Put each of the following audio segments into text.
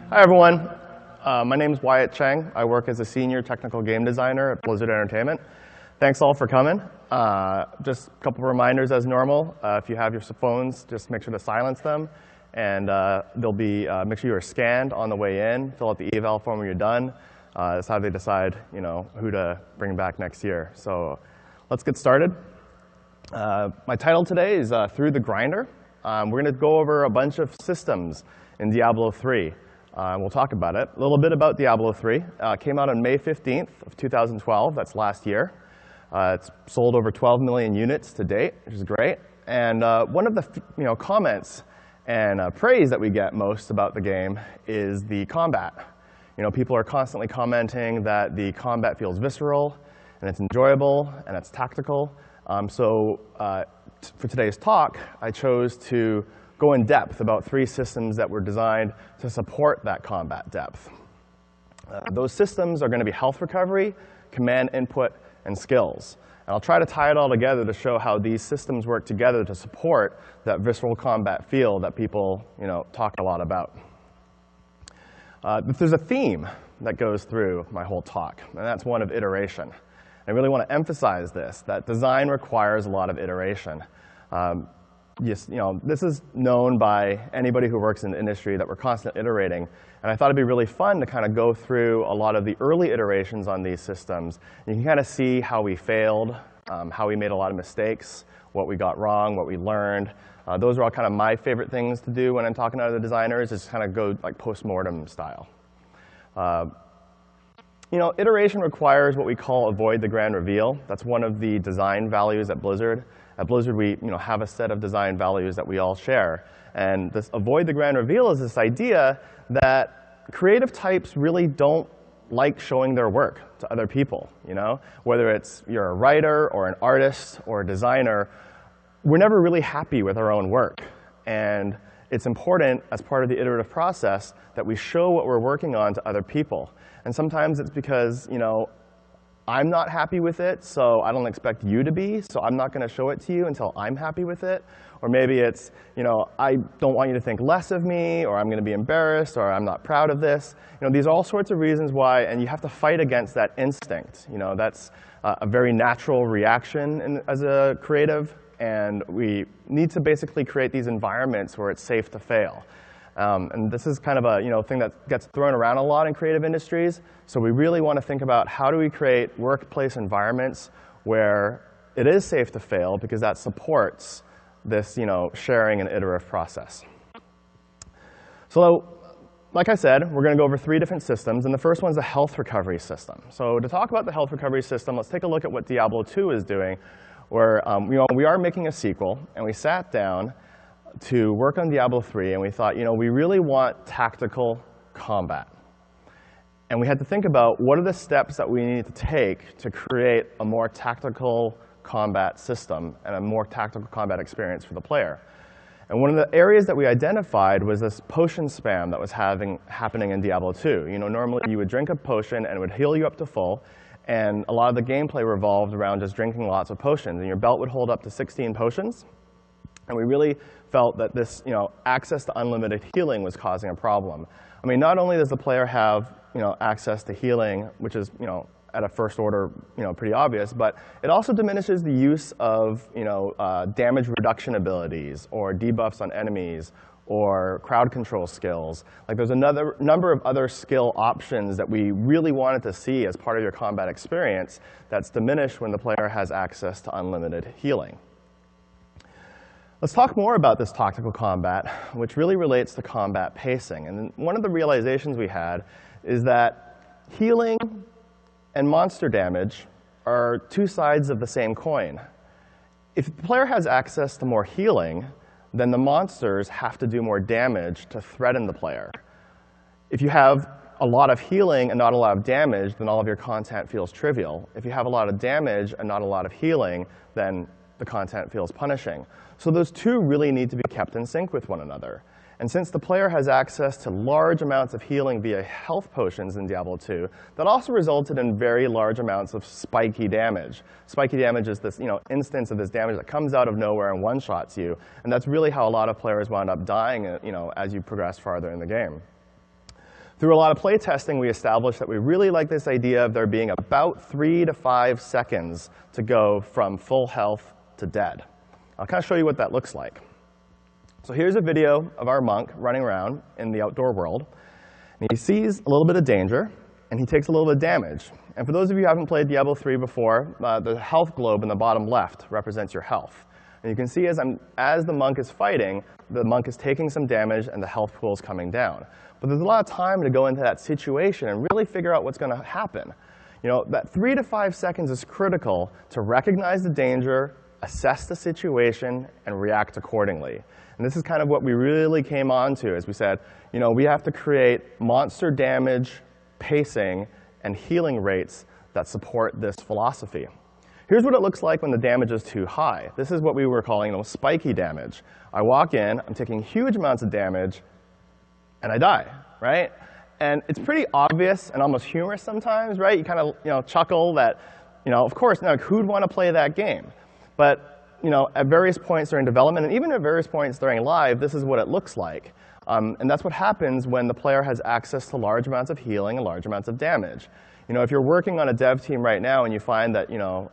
Hi, everyone. My name is Wyatt Cheng. I work as a senior technical game designer at Blizzard Entertainment. Thanks all for coming. Just a couple of reminders as normal. If you have your phones, just make sure to silence them. And they'll be, make sure you are scanned on the way in. Fill out the eval form when you're done. That's how they decide, who to bring back next year. So let's get started. My title today is Through the Grinder. We're going to go over a bunch of systems in Diablo III. We'll talk about it. A little bit about Diablo III. Came out on May 15th of 2012. That's last year. It's sold over 12 million units to date, which is great. And one of the comments and praise that we get most about the game is the combat. People are constantly commenting that the combat feels visceral, and it's enjoyable, and it's tactical. For today's talk, I chose to go in depth about 3 systems that were designed to support that combat depth. Those systems are going to be health recovery, command input, and skills. And I'll try to tie it all together to show how these systems work together to support that visceral combat feel that people talk a lot about. But there's a theme that goes through my whole talk, and that's one of iteration. I really want to emphasize this, that design requires a lot of iteration. Yes, this is known by anybody who works in the industry that we're constantly iterating. And I thought it'd be really fun to kind of go through a lot of the early iterations on these systems. You can kind of see how we failed, how we made a lot of mistakes, what we got wrong, what we learned. Those are all kind of my favorite things to do when I'm talking to other designers, is kind of go like post-mortem style. Iteration requires what we call avoid the grand reveal. That's one of the design values at Blizzard. At Blizzard, we have a set of design values that we all share. And this avoid the grand reveal is this idea that creative types really don't like showing their work to other people. Whether it's you're a writer or an artist or a designer, we're never really happy with our own work. And it's important as part of the iterative process that we show what we're working on to other people. And sometimes it's because, I'm not happy with it, so I don't expect you to be, so I'm not going to show it to you until I'm happy with it. Or maybe it's, I don't want you to think less of me, or I'm going to be embarrassed, or I'm not proud of this. These are all sorts of reasons why, and you have to fight against that instinct. That's a very natural reaction as a creative, and we need to basically create these environments where it's safe to fail. And this is kind of a thing that gets thrown around a lot in creative industries. So we really want to think about how do we create workplace environments where it is safe to fail, because that supports this sharing and iterative process. So like I said, we're going to go over 3 different systems. And the first one's the health recovery system. So to talk about the health recovery system, let's take a look at what Diablo II is doing, where we are making a sequel. And we sat down to work on Diablo III, and we thought, we really want tactical combat. And we had to think about what are the steps that we need to take to create a more tactical combat system and a more tactical combat experience for the player. And one of the areas that we identified was this potion spam that was happening in Diablo II. Normally you would drink a potion and it would heal you up to full, and a lot of the gameplay revolved around just drinking lots of potions. And your belt would hold up to 16 potions. And we really felt that this, access to unlimited healing was causing a problem. I mean, not only does the player have, access to healing, which is, at a first order, pretty obvious, but it also diminishes the use of, damage reduction abilities or debuffs on enemies or crowd control skills. Like, there's another number of other skill options that we really wanted to see as part of your combat experience that's diminished when the player has access to unlimited healing. Let's talk more about this tactical combat, which really relates to combat pacing. And one of the realizations we had is that healing and monster damage are 2 sides of the same coin. If the player has access to more healing, then the monsters have to do more damage to threaten the player. If you have a lot of healing and not a lot of damage, then all of your content feels trivial. If you have a lot of damage and not a lot of healing, then the content feels punishing. So those 2 really need to be kept in sync with one another. And since the player has access to large amounts of healing via health potions in Diablo II, that also resulted in very large amounts of spiky damage. Spiky damage is this instance of this damage that comes out of nowhere and one-shots you. And that's really how a lot of players wound up dying as you progress farther in the game. Through a lot of play testing, we established that we really like this idea of there being about 3 to 5 seconds to go from full health to dead. I'll kind of show you what that looks like. So here's a video of our monk running around in the outdoor world. And he sees a little bit of danger, and he takes a little bit of damage. And for those of you who haven't played Diablo III before, the health globe in the bottom left represents your health. And you can see as the monk is fighting, the monk is taking some damage and the health pool is coming down. But there's a lot of time to go into that situation and really figure out what's going to happen. You know, that 3 to 5 seconds is critical to recognize the danger, assess the situation, and react accordingly. And this is kind of what we really came on to as we said, you know, we have to create monster damage, pacing, and healing rates that support this philosophy. Here's what it looks like when the damage is too high. This is what we were calling, you know, spiky damage. I walk in, I'm taking huge amounts of damage, and I die, right? And it's pretty obvious and almost humorous sometimes, right? You kind of, you know, chuckle that, you know, of course, now who'd want to play that game? But, you know, at various points during development, and even at various points during live, this is what it looks like. And that's what happens when the player has access to large amounts of healing and large amounts of damage. You know, if you're working on a dev team right now and you find that, you know,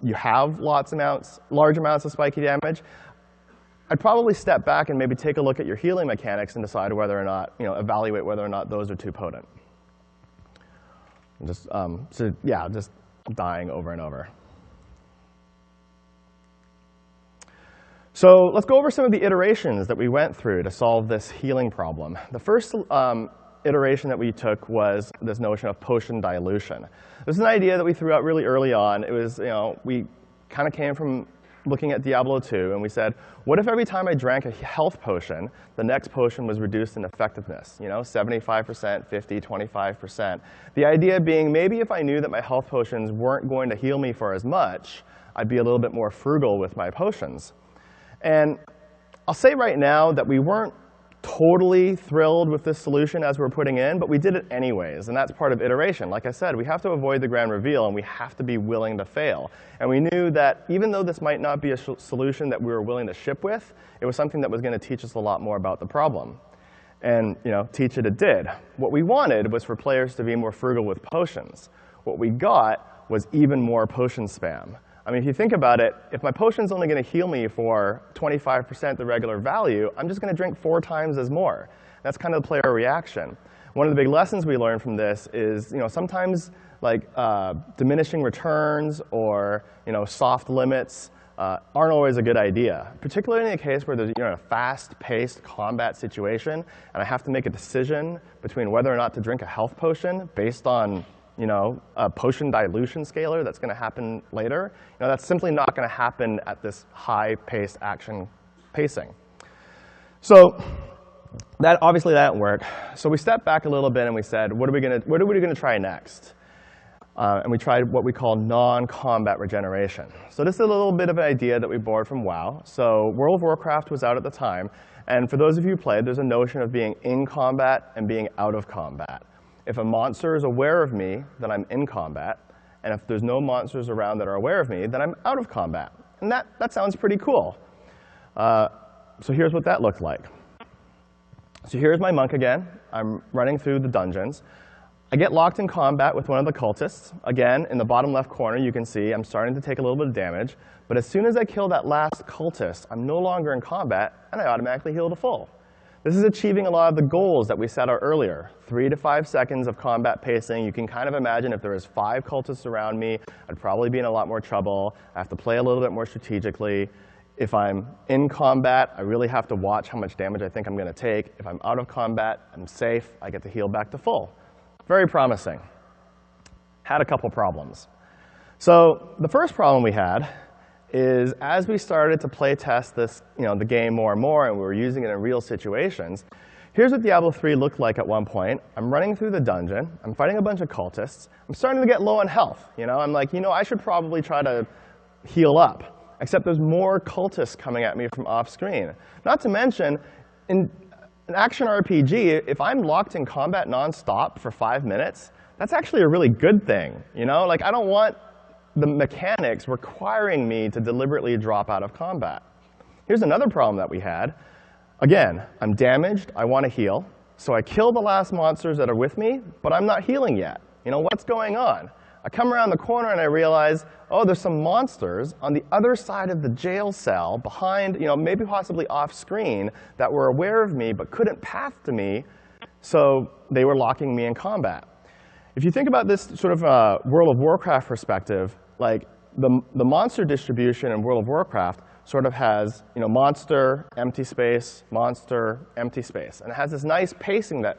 you have large amounts of spiky damage, I'd probably step back and maybe take a look at your healing mechanics and decide whether or not, you know, evaluate whether or not those are too potent. Just, so yeah, just dying over and over. So let's go over some of the iterations that we went through to solve this healing problem. The first iteration that we took was this notion of potion dilution. This is an idea that we threw out really early on. It was, you know, we kind of came from looking at Diablo II, and we said, what if every time I drank a health potion, the next potion was reduced in effectiveness? You know, 75%, 50, 25%. The idea being maybe if I knew that my health potions weren't going to heal me for as much, I'd be a little bit more frugal with my potions. And I'll say right now that we weren't totally thrilled with this solution as we're putting in, but we did it anyways, and that's part of iteration. Like I said, we have to avoid the grand reveal, and we have to be willing to fail. And we knew that even though this might not be a solution that we were willing to ship with, it was something that was going to teach us a lot more about the problem. And, you know, teach it did. What we wanted was for players to be more frugal with potions. What we got was even more potion spam. I mean, if you think about it, if my potion's only going to heal me for 25% the regular value, I'm just going to drink 4 times as more. That's kind of the player reaction. One of the big lessons we learned from this is, you know, sometimes like diminishing returns or, you know, soft limits aren't always a good idea, particularly in a case where there's, you know, a fast-paced combat situation, and I have to make a decision between whether or not to drink a health potion based on, you know, a potion dilution scaler that's going to happen later. You know, that's simply not going to happen at this high-paced action pacing. So that obviously that didn't work. So we stepped back a little bit and we said, what are we going to try next? And we tried what we call non-combat regeneration. So this is a little bit of an idea that we borrowed from WoW. So World of Warcraft was out at the time, and for those of you who played, there's a notion of being in combat and being out of combat. If a monster is aware of me, then I'm in combat. And if there's no monsters around that are aware of me, then I'm out of combat. And that sounds pretty cool. So here's what that looked like. So here's my monk again. I'm running through the dungeons. I get locked in combat with one of the cultists. Again, in the bottom left corner, you can see I'm starting to take a little bit of damage. But as soon as I kill that last cultist, I'm no longer in combat, and I automatically heal to full. This is achieving a lot of the goals that we set out earlier. 3 to 5 seconds of combat pacing. You can kind of imagine if there was 5 cultists around me, I'd probably be in a lot more trouble. I have to play a little bit more strategically. If I'm in combat, I really have to watch how much damage I think I'm going to take. If I'm out of combat, I'm safe. I get to heal back to full. Very promising. Had a couple problems. So the first problem we had is as we started to play test this, you know, the game more and more, and we were using it in real situations, here's what Diablo III looked like at one point. I'm running through the dungeon. I'm fighting a bunch of cultists. I'm starting to get low on health. You know, I'm like, you know, I should probably try to heal up. Except there's more cultists coming at me from off screen. Not to mention, in an action RPG, if I'm locked in combat nonstop for 5 minutes, that's actually a really good thing. You know, like I don't want the mechanics requiring me to deliberately drop out of combat. Here's another problem that we had. Again, I'm damaged, I want to heal. So I kill the last monsters that are with me, but I'm not healing yet. What's going on? I come around the corner and I realize, oh, there's some monsters on the other side of the jail cell behind, maybe possibly off screen, that were aware of me but couldn't path to me, so they were locking me in combat. If you think about this sort of World of Warcraft perspective, like the monster distribution in World of Warcraft sort of has monster, empty space, monster, empty space. And it has this nice pacing that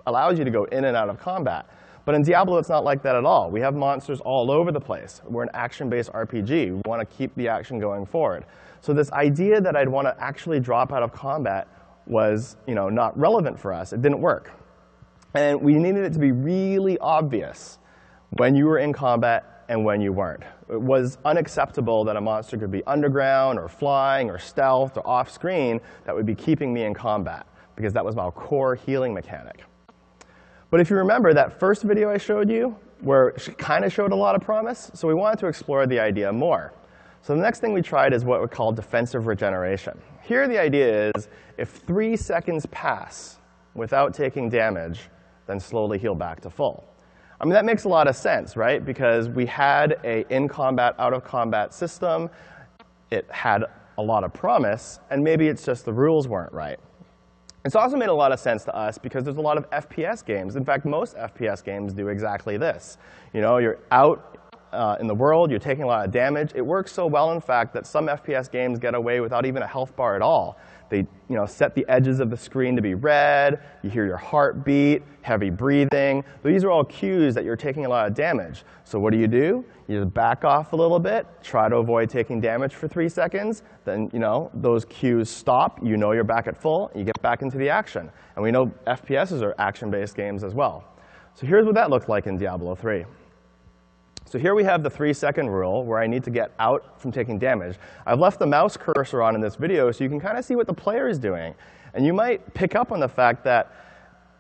allows you to go in and out of combat. But in Diablo, it's not like that at all. We have monsters all over the place. We're an action-based RPG. We want to keep the action going forward. So this idea that I'd want to actually drop out of combat was not relevant for us. It didn't work. And we needed it to be really obvious when you were in combat and when you weren't. It was unacceptable that a monster could be underground or flying or stealth or off screen that would be keeping me in combat, because that was my core healing mechanic. But if you remember that first video I showed you, where it kind of showed a lot of promise, so we wanted to explore the idea more. So the next thing we tried is what we call defensive regeneration. Here the idea is, if 3 seconds pass without taking damage, then slowly heal back to full. I mean, that makes a lot of sense, right? Because we had a in-combat, out-of-combat system. It had a lot of promise, and maybe it's just the rules weren't right. It's also made a lot of sense to us because there's a lot of FPS games. In fact, most FPS games do exactly this. You're out in the world, you're taking a lot of damage. It works so well, in fact, that some FPS games get away without even a health bar at all. They set the edges of the screen to be red. You hear your heartbeat, heavy breathing. These are all cues that you're taking a lot of damage. So what do? You just back off a little bit, try to avoid taking damage for 3 seconds. Then those cues stop. You're back at full. You get back into the action. And we know FPSs are action-based games as well. So here's what that looks like in Diablo 3. So here we have the 3-second rule, where I need to get out from taking damage. I've left the mouse cursor on in this video so you can kind of see what the player is doing. And you might pick up on the fact that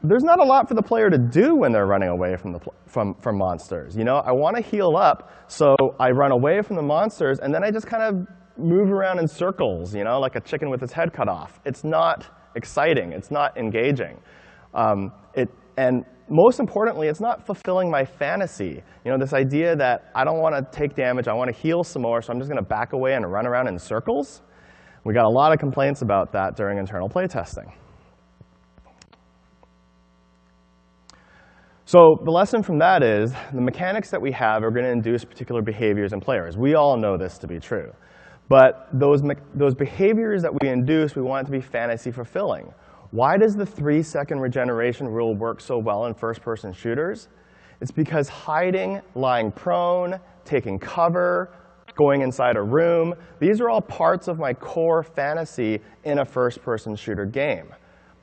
there's not a lot for the player to do when they're running away from monsters. I want to heal up, so I run away from the monsters, and then I just kind of move around in circles, like a chicken with its head cut off. It's not exciting. It's not engaging. And most importantly, it's not fulfilling my fantasy. This idea that I don't want to take damage, I want to heal some more, so I'm just going to back away and run around in circles. We got a lot of complaints about that during internal playtesting. So the lesson from that is the mechanics that we have are going to induce particular behaviors in players. We all know this to be true. But those behaviors that we induce, we want it to be fantasy fulfilling. Why does the 3-second regeneration rule work so well in first-person shooters? It's because hiding, lying prone, taking cover, going inside a room, these are all parts of my core fantasy in a first-person shooter game.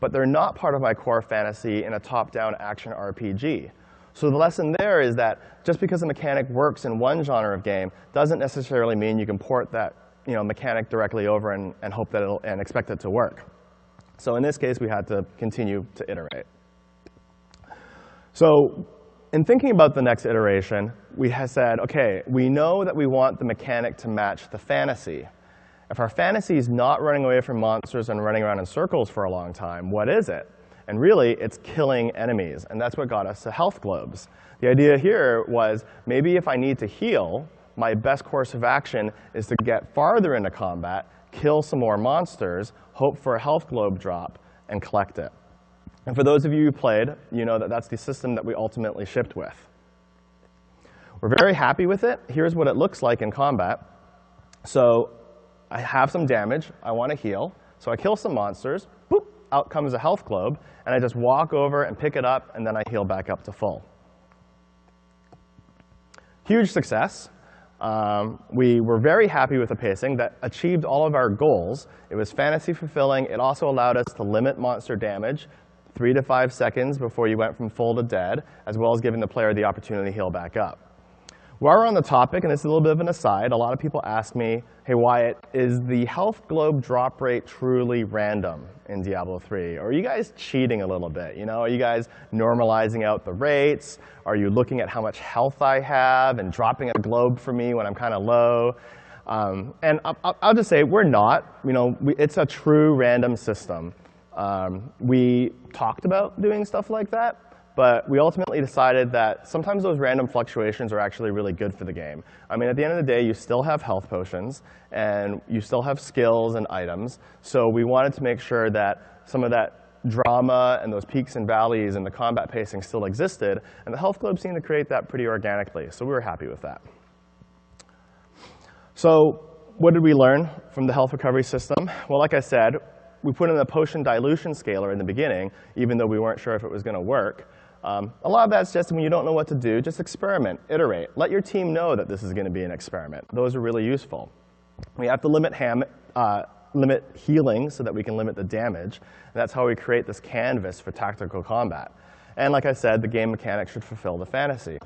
But they're not part of my core fantasy in a top-down action RPG. So the lesson there is that just because a mechanic works in one genre of game doesn't necessarily mean you can port that mechanic directly over and hope that and expect it to work. So in this case, we had to continue to iterate. So in thinking about the next iteration, we have said, OK, we know that we want the mechanic to match the fantasy. If our fantasy is not running away from monsters and running around in circles for a long time, what is it? And really, it's killing enemies. And that's what got us to health globes. The idea here was, maybe if I need to heal, my best course of action is to get farther into combat, kill some more monsters, hope for a health globe drop, and collect it. And for those of you who played, you know that that's the system that we ultimately shipped with. We're very happy with it. Here's what it looks like in combat. So I have some damage. I want to heal. So I kill some monsters. Boop, out comes a health globe. And I just walk over and pick it up, and then I heal back up to full. Huge success. We were very happy with the pacing that achieved all of our goals. It was fantasy fulfilling. It also allowed us to limit monster damage 3 to 5 seconds before you went from full to dead, as well as giving the player the opportunity to heal back up. While we're on the topic, and this is a little bit of an aside, a lot of people ask me, hey, Wyatt, is the health globe drop rate truly random in Diablo 3? Or are you guys cheating a little bit? Are you guys normalizing out the rates? Are you looking at how much health I have and dropping a globe for me when I'm kind of low? And I'll just say, we're not. It's a true random system. We talked about doing stuff like that, but we ultimately decided that sometimes those random fluctuations are actually really good for the game. I mean, at the end of the day, you still have health potions, and you still have skills and items, so we wanted to make sure that some of that drama and those peaks and valleys and the combat pacing still existed, and the health globe seemed to create that pretty organically, so we were happy with that. So what did we learn from the health recovery system? Well, like I said, we put in a potion dilution scaler in the beginning, even though we weren't sure if it was going to work. A lot of that's just when you don't know what to do, just experiment, iterate. Let your team know that this is going to be an experiment. Those are really useful. We have to limit healing so that we can limit the damage. And that's how we create this canvas for tactical combat. And like I said, the game mechanics should fulfill the fantasy.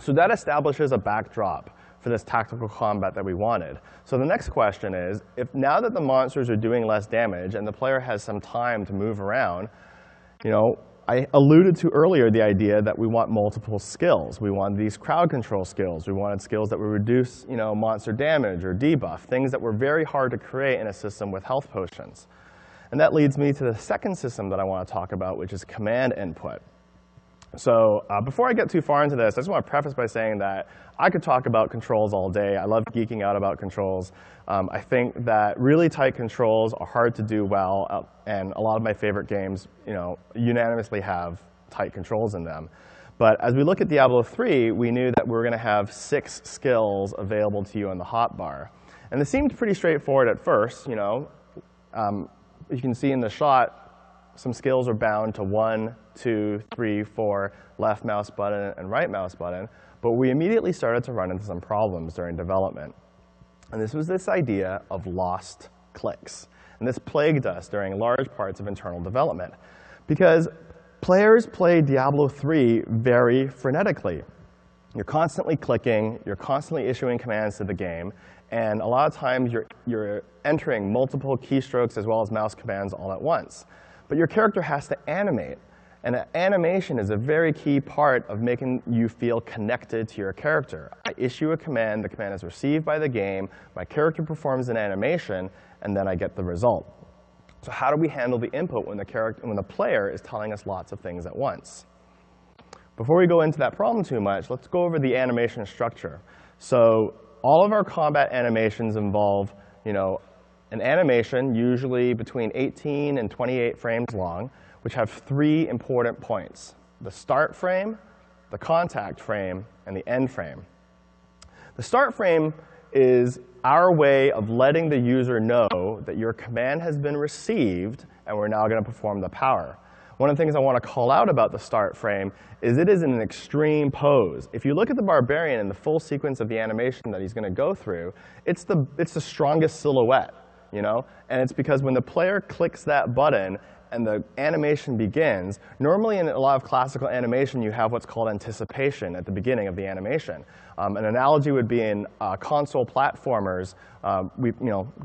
So that establishes a backdrop for this tactical combat that we wanted. So the next question is, if now that the monsters are doing less damage and the player has some time to move around, I alluded to earlier the idea that we want multiple skills. We want these crowd control skills. We wanted skills that would reduce monster damage or debuff, things that were very hard to create in a system with health potions. And that leads me to the second system that I want to talk about, which is command input. So before I get too far into this, I just want to preface by saying that I could talk about controls all day. I love geeking out about controls. I think that really tight controls are hard to do well, and a lot of my favorite games unanimously have tight controls in them. But as we look at Diablo III, we knew that we were going to have 6 skills available to you on the hotbar. And this seemed pretty straightforward at first. You can see in the shot, some skills are bound to 1, 2, 3, 4, left mouse button and right mouse button. But we immediately started to run into some problems during development. And this was this idea of lost clicks. And this plagued us during large parts of internal development. Because players play Diablo III very frenetically. You're constantly clicking, you're constantly issuing commands to the game, and a lot of times you're entering multiple keystrokes as well as mouse commands all at once. But your character has to animate. And animation is a very key part of making you feel connected to your character. I issue a command, the command is received by the game, my character performs an animation, and then I get the result. So how do we handle the input when the player is telling us lots of things at once? Before we go into that problem too much, let's go over the animation structure. So all of our combat animations involve an animation, usually between 18 and 28 frames long, which have 3 important points: the start frame, the contact frame, and the end frame. The start frame is our way of letting the user know that your command has been received and we're now going to perform the power. One of the things I want to call out about the start frame is it is in an extreme pose. If you look at the barbarian and the full sequence of the animation that he's going to go through, it's the strongest silhouette, And it's because when the player clicks that button and the animation begins, normally in a lot of classical animation, you have what's called anticipation at the beginning of the animation. An analogy would be in console platformers.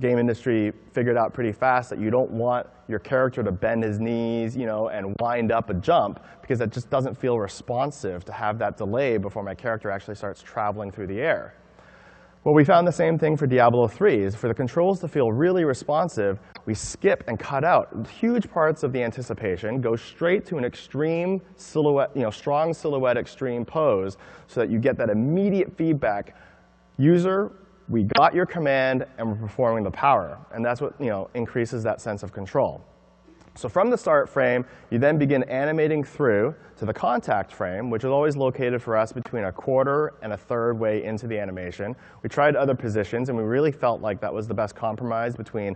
Game industry figured out pretty fast that you don't want your character to bend his knees, and wind up a jump, because it just doesn't feel responsive to have that delay before my character actually starts traveling through the air. Well, we found the same thing for Diablo III. Is for the controls to feel really responsive, we skip and cut out huge parts of the anticipation, go straight to an extreme silhouette, strong silhouette extreme pose, so that you get that immediate feedback. User, we got your command, and we're performing the power. And that's what increases that sense of control. So from the start frame, you then begin animating through to the contact frame, which is always located for us between a quarter and a third way into the animation. We tried other positions, and we really felt like that was the best compromise between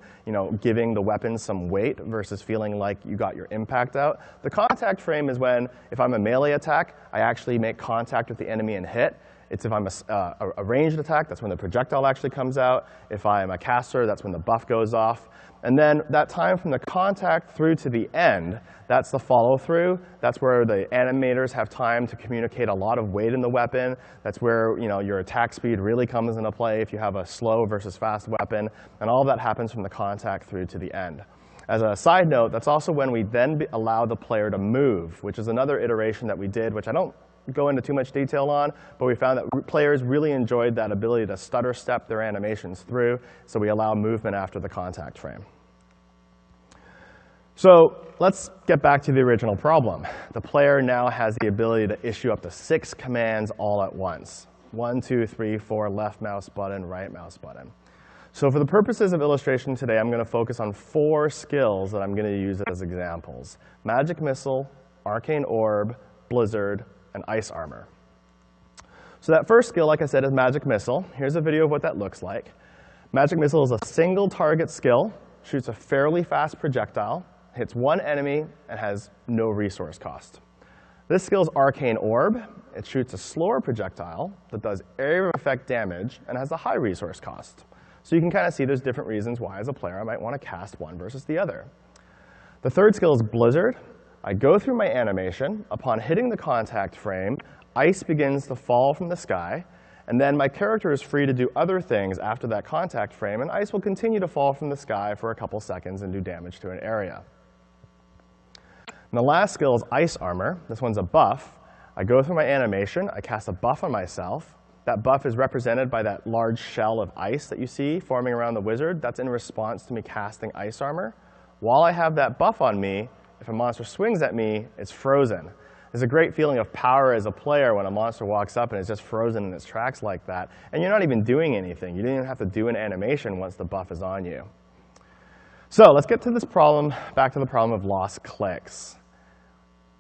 giving the weapon some weight versus feeling like you got your impact out. The contact frame is when, if I'm a melee attack, I actually make contact with the enemy and hit. It's if I'm a ranged attack, that's when the projectile actually comes out. If I'm a caster, that's when the buff goes off. And then that time from the contact through to the end, that's the follow-through. That's where the animators have time to communicate a lot of weight in the weapon. That's where your attack speed really comes into play if you have a slow versus fast weapon. And all of that happens from the contact through to the end. As a side note, that's also when we then allow the player to move, which is another iteration that we did, which I don't go into too much detail on, but we found that players really enjoyed that ability to stutter step their animations through, so we allow movement after the contact frame. So let's get back to the original problem. The player now has the ability to issue up to 6 commands all at once. 1, 2, 3, 4, left mouse button, right mouse button. So for the purposes of illustration today, I'm going to focus on 4 skills that I'm going to use as examples: Magic Missile, Arcane Orb, Blizzard, and Ice Armor. So that first skill, like I said, is Magic Missile. Here's a video of what that looks like. Magic Missile is a single target skill, shoots a fairly fast projectile, hits one enemy, and has no resource cost. This skill is Arcane Orb. It shoots a slower projectile that does area of effect damage and has a high resource cost. So you can kind of see there's different reasons why, as a player, I might want to cast one versus the other. The third skill is Blizzard. I go through my animation. Upon hitting the contact frame, ice begins to fall from the sky, and then my character is free to do other things after that contact frame, and ice will continue to fall from the sky for a couple seconds and do damage to an area. And the last skill is Ice Armor. This one's a buff. I go through my animation. I cast a buff on myself. That buff is represented by that large shell of ice that you see forming around the wizard. That's in response to me casting Ice Armor. While I have that buff on me, if a monster swings at me, it's frozen. There's a great feeling of power as a player when a monster walks up and it's just frozen in its tracks like that. And you're not even doing anything. You don't even have to do an animation once the buff is on you. So let's get to this problem, back to the problem of lost clicks.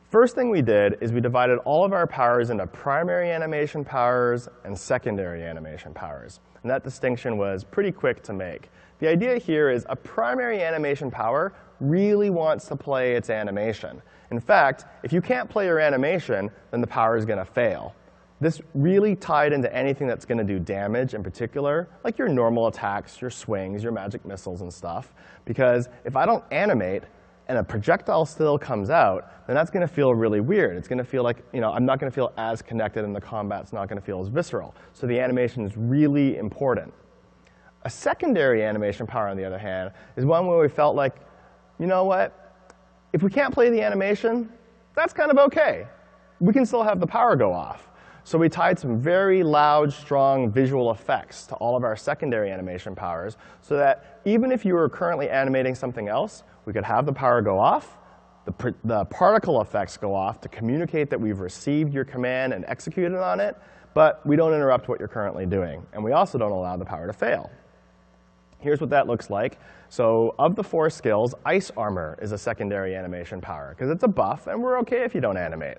First thing we did is we divided all of our powers into primary animation powers and secondary animation powers. And that distinction was pretty quick to make. The idea here is a primary animation power really wants to play its animation. In fact, if you can't play your animation, then the power is going to fail. This really tied into anything that's going to do damage in particular, like your normal attacks, your swings, your magic missiles and stuff. Because if I don't animate and a projectile still comes out, then that's going to feel really weird. It's going to feel like, I'm not going to feel as connected, and the combat's not going to feel as visceral. So the animation is really important. A secondary animation power, on the other hand, is one where we felt like, you know what? If we can't play the animation, that's kind of OK. We can still have the power go off. So we tied some very loud, strong visual effects to all of our secondary animation powers so that even if you were currently animating something else, we could have the power go off, the particle effects go off to communicate that we've received your command and executed on it, but we don't interrupt what you're currently doing. And we also don't allow the power to fail. Here's what that looks like. So of the 4 skills, Ice Armor is a secondary animation power, because it's a buff, and we're OK if you don't animate.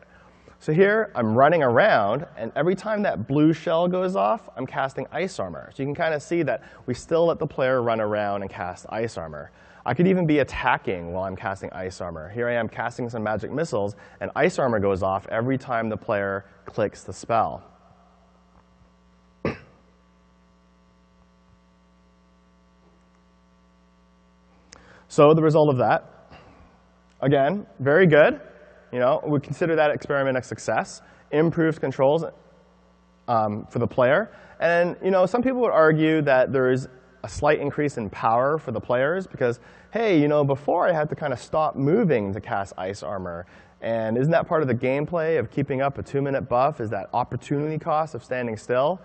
So here, I'm running around, and every time that blue shell goes off, I'm casting Ice Armor. So you can kind of see that we still let the player run around and cast Ice Armor. I could even be attacking while I'm casting Ice Armor. Here I am casting some magic missiles, and Ice Armor goes off every time the player clicks the spell. So the result of that, again, very good. We consider that experiment a success. Improves controls for the player. And some people would argue that there is a slight increase in power for the players because, hey, before I had to kind of stop moving to cast Ice Armor. And isn't that part of the gameplay of keeping up a 2-minute buff? Is that opportunity cost of standing still?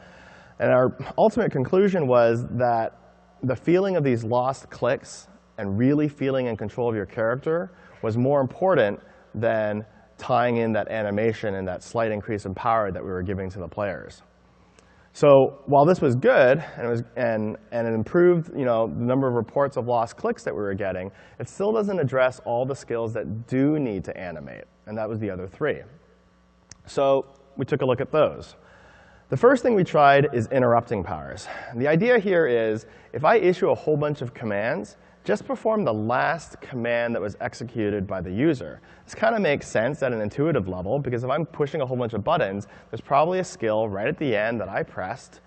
And our ultimate conclusion was that the feeling of these lost clicks and really feeling in control of your character was more important than tying in that animation and that slight increase in power that we were giving to the players. So while this was good and it improved the number of reports of lost clicks that we were getting, it still doesn't address all the skills that do need to animate, and that was the other 3. So we took a look at those. The first thing we tried is interrupting powers. The idea here is if I issue a whole bunch of commands, just perform the last command that was executed by the user. This kind of makes sense at an intuitive level, because if I'm pushing a whole bunch of buttons, there's probably a skill right at the end that I pressed.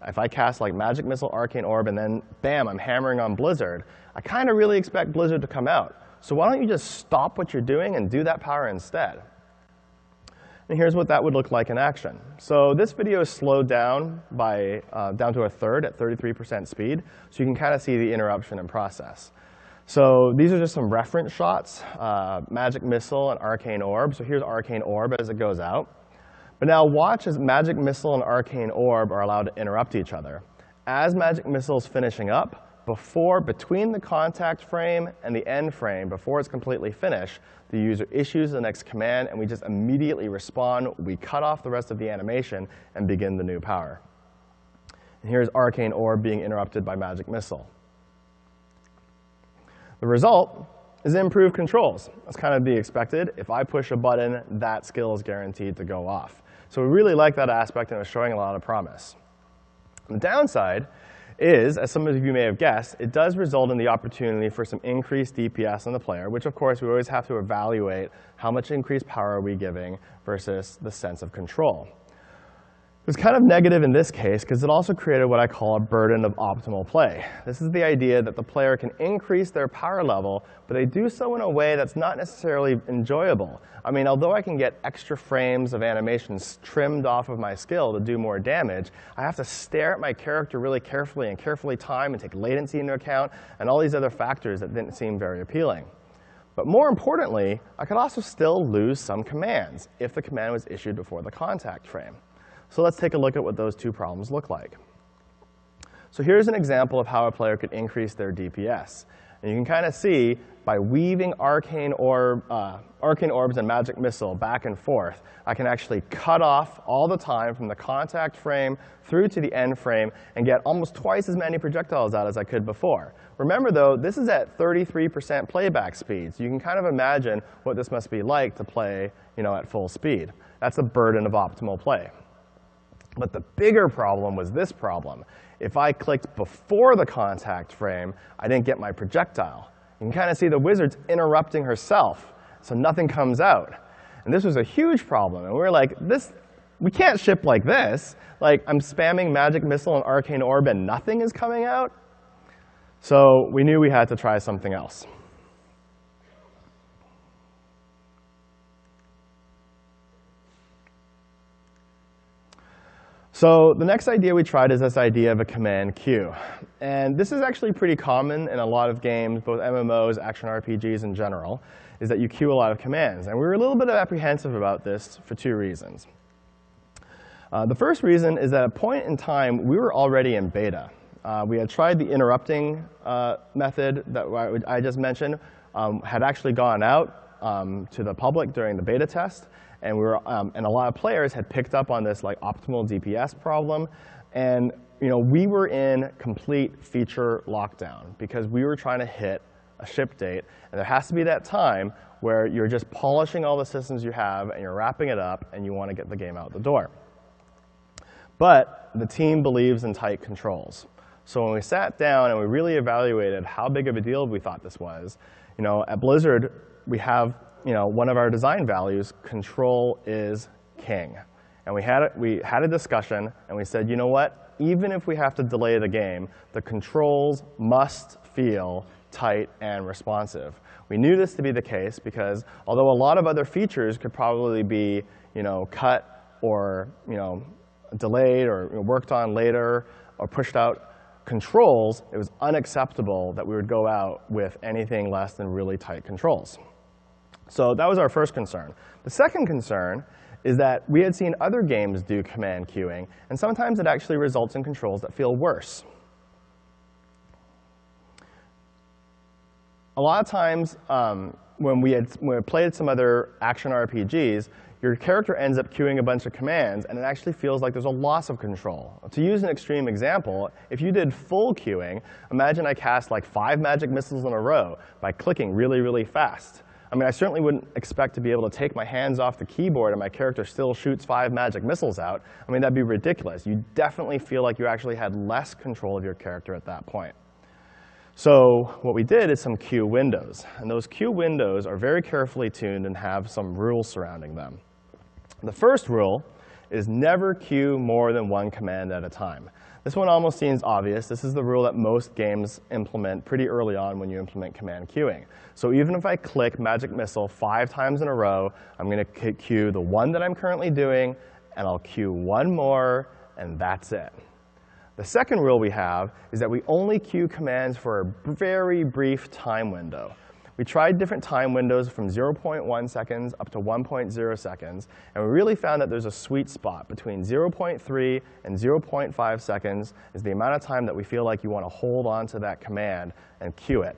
If I cast like Magic Missile, Arcane Orb, and then bam, I'm hammering on Blizzard, I kind of really expect Blizzard to come out. So why don't you just stop what you're doing and do that power instead? And here's what that would look like in action. So this video is slowed down by down to a third at 33% speed, so you can kind of see the interruption and process. So these are just some reference shots, Magic Missile and Arcane Orb. So here's Arcane Orb as it goes out. But now watch as Magic Missile and Arcane Orb are allowed to interrupt each other. As Magic Missile is finishing up, between the contact frame and the end frame, before it's completely finished, the user issues the next command, and we just immediately respond. We cut off the rest of the animation and begin the new power. And here's Arcane Orb being interrupted by Magic Missile. The result is improved controls. That's kind of to be expected. If I push a button, that skill is guaranteed to go off. So we really like that aspect, and it was showing a lot of promise. The downside is, as some of you may have guessed, it does result in the opportunity for some increased DPS on the player, which of course we always have to evaluate how much increased power are we giving versus the sense of control. It was kind of negative in this case because it also created what I call a burden of optimal play. This is the idea that the player can increase their power level, but they do so in a way that's not necessarily enjoyable. I mean, although I can get extra frames of animations trimmed off of my skill to do more damage, I have to stare at my character really carefully and carefully time and take latency into account and all these other factors that didn't seem very appealing. But more importantly, I could also still lose some commands if the command was issued before the contact frame. So let's take a look at what those two problems look like. So here's an example of how a player could increase their DPS. And you can kind of see by weaving arcane orbs and magic missile back and forth, I can actually cut off all the time from the contact frame through to the end frame and get almost twice as many projectiles out as I could before. Remember, though, this is at 33% playback speed. So you can kind of imagine what this must be like to play, at full speed. That's the burden of optimal play. But the bigger problem was this problem. If I clicked before the contact frame, I didn't get my projectile. You can kind of see the wizard's interrupting herself, so nothing comes out. And this was a huge problem. And we were like, we can't ship like this. Like, I'm spamming Magic Missile and Arcane Orb and nothing is coming out. So we knew we had to try something else. So the next idea we tried is this idea of a command queue. And this is actually pretty common in a lot of games, both MMOs, action RPGs in general, is that you queue a lot of commands. And we were a little bit apprehensive about this for two reasons. The first reason is that at a point in time, we were already in beta. We had tried the interrupting method that I just mentioned, had actually gone out to the public during the beta test. And and a lot of players had picked up on this optimal DPS problem. And we were in complete feature lockdown because we were trying to hit a ship date. And there has to be that time where you're just polishing all the systems you have and you're wrapping it up and you want to get the game out the door. But the team believes in tight controls. So when we sat down and we really evaluated how big of a deal we thought this was, at Blizzard, we have one of our design values, control is king. And we had a discussion, and we said, you know what? Even if we have to delay the game, the controls must feel tight and responsive. We knew this to be the case because although a lot of other features could probably be cut or delayed or worked on later or pushed out, controls, it was unacceptable that we would go out with anything less than really tight controls. So that was our first concern. The second concern is that we had seen other games do command queuing, and sometimes it actually results in controls that feel worse. A lot of times when we played some other action RPGs, your character ends up queuing a bunch of commands, and it actually feels like there's a loss of control. To use an extreme example, if you did full queuing, imagine I cast 5 magic missiles in a row by clicking really, really fast. I mean, I certainly wouldn't expect to be able to take my hands off the keyboard and my character still shoots 5 magic missiles out. I mean, that'd be ridiculous. You definitely feel like you actually had less control of your character at that point. So what we did is some queue windows. And those queue windows are very carefully tuned and have some rules surrounding them. The first rule is never queue more than one command at a time. This one almost seems obvious. This is the rule that most games implement pretty early on when you implement command queuing. So even if I click Magic Missile 5 times in a row, I'm going to queue the one that I'm currently doing, and I'll queue one more, and that's it. The second rule we have is that we only queue commands for a very brief time window. We tried different time windows from 0.1 seconds up to 1.0 seconds, and we really found that there's a sweet spot between 0.3 and 0.5 seconds is the amount of time that we feel like you want to hold on to that command and queue it.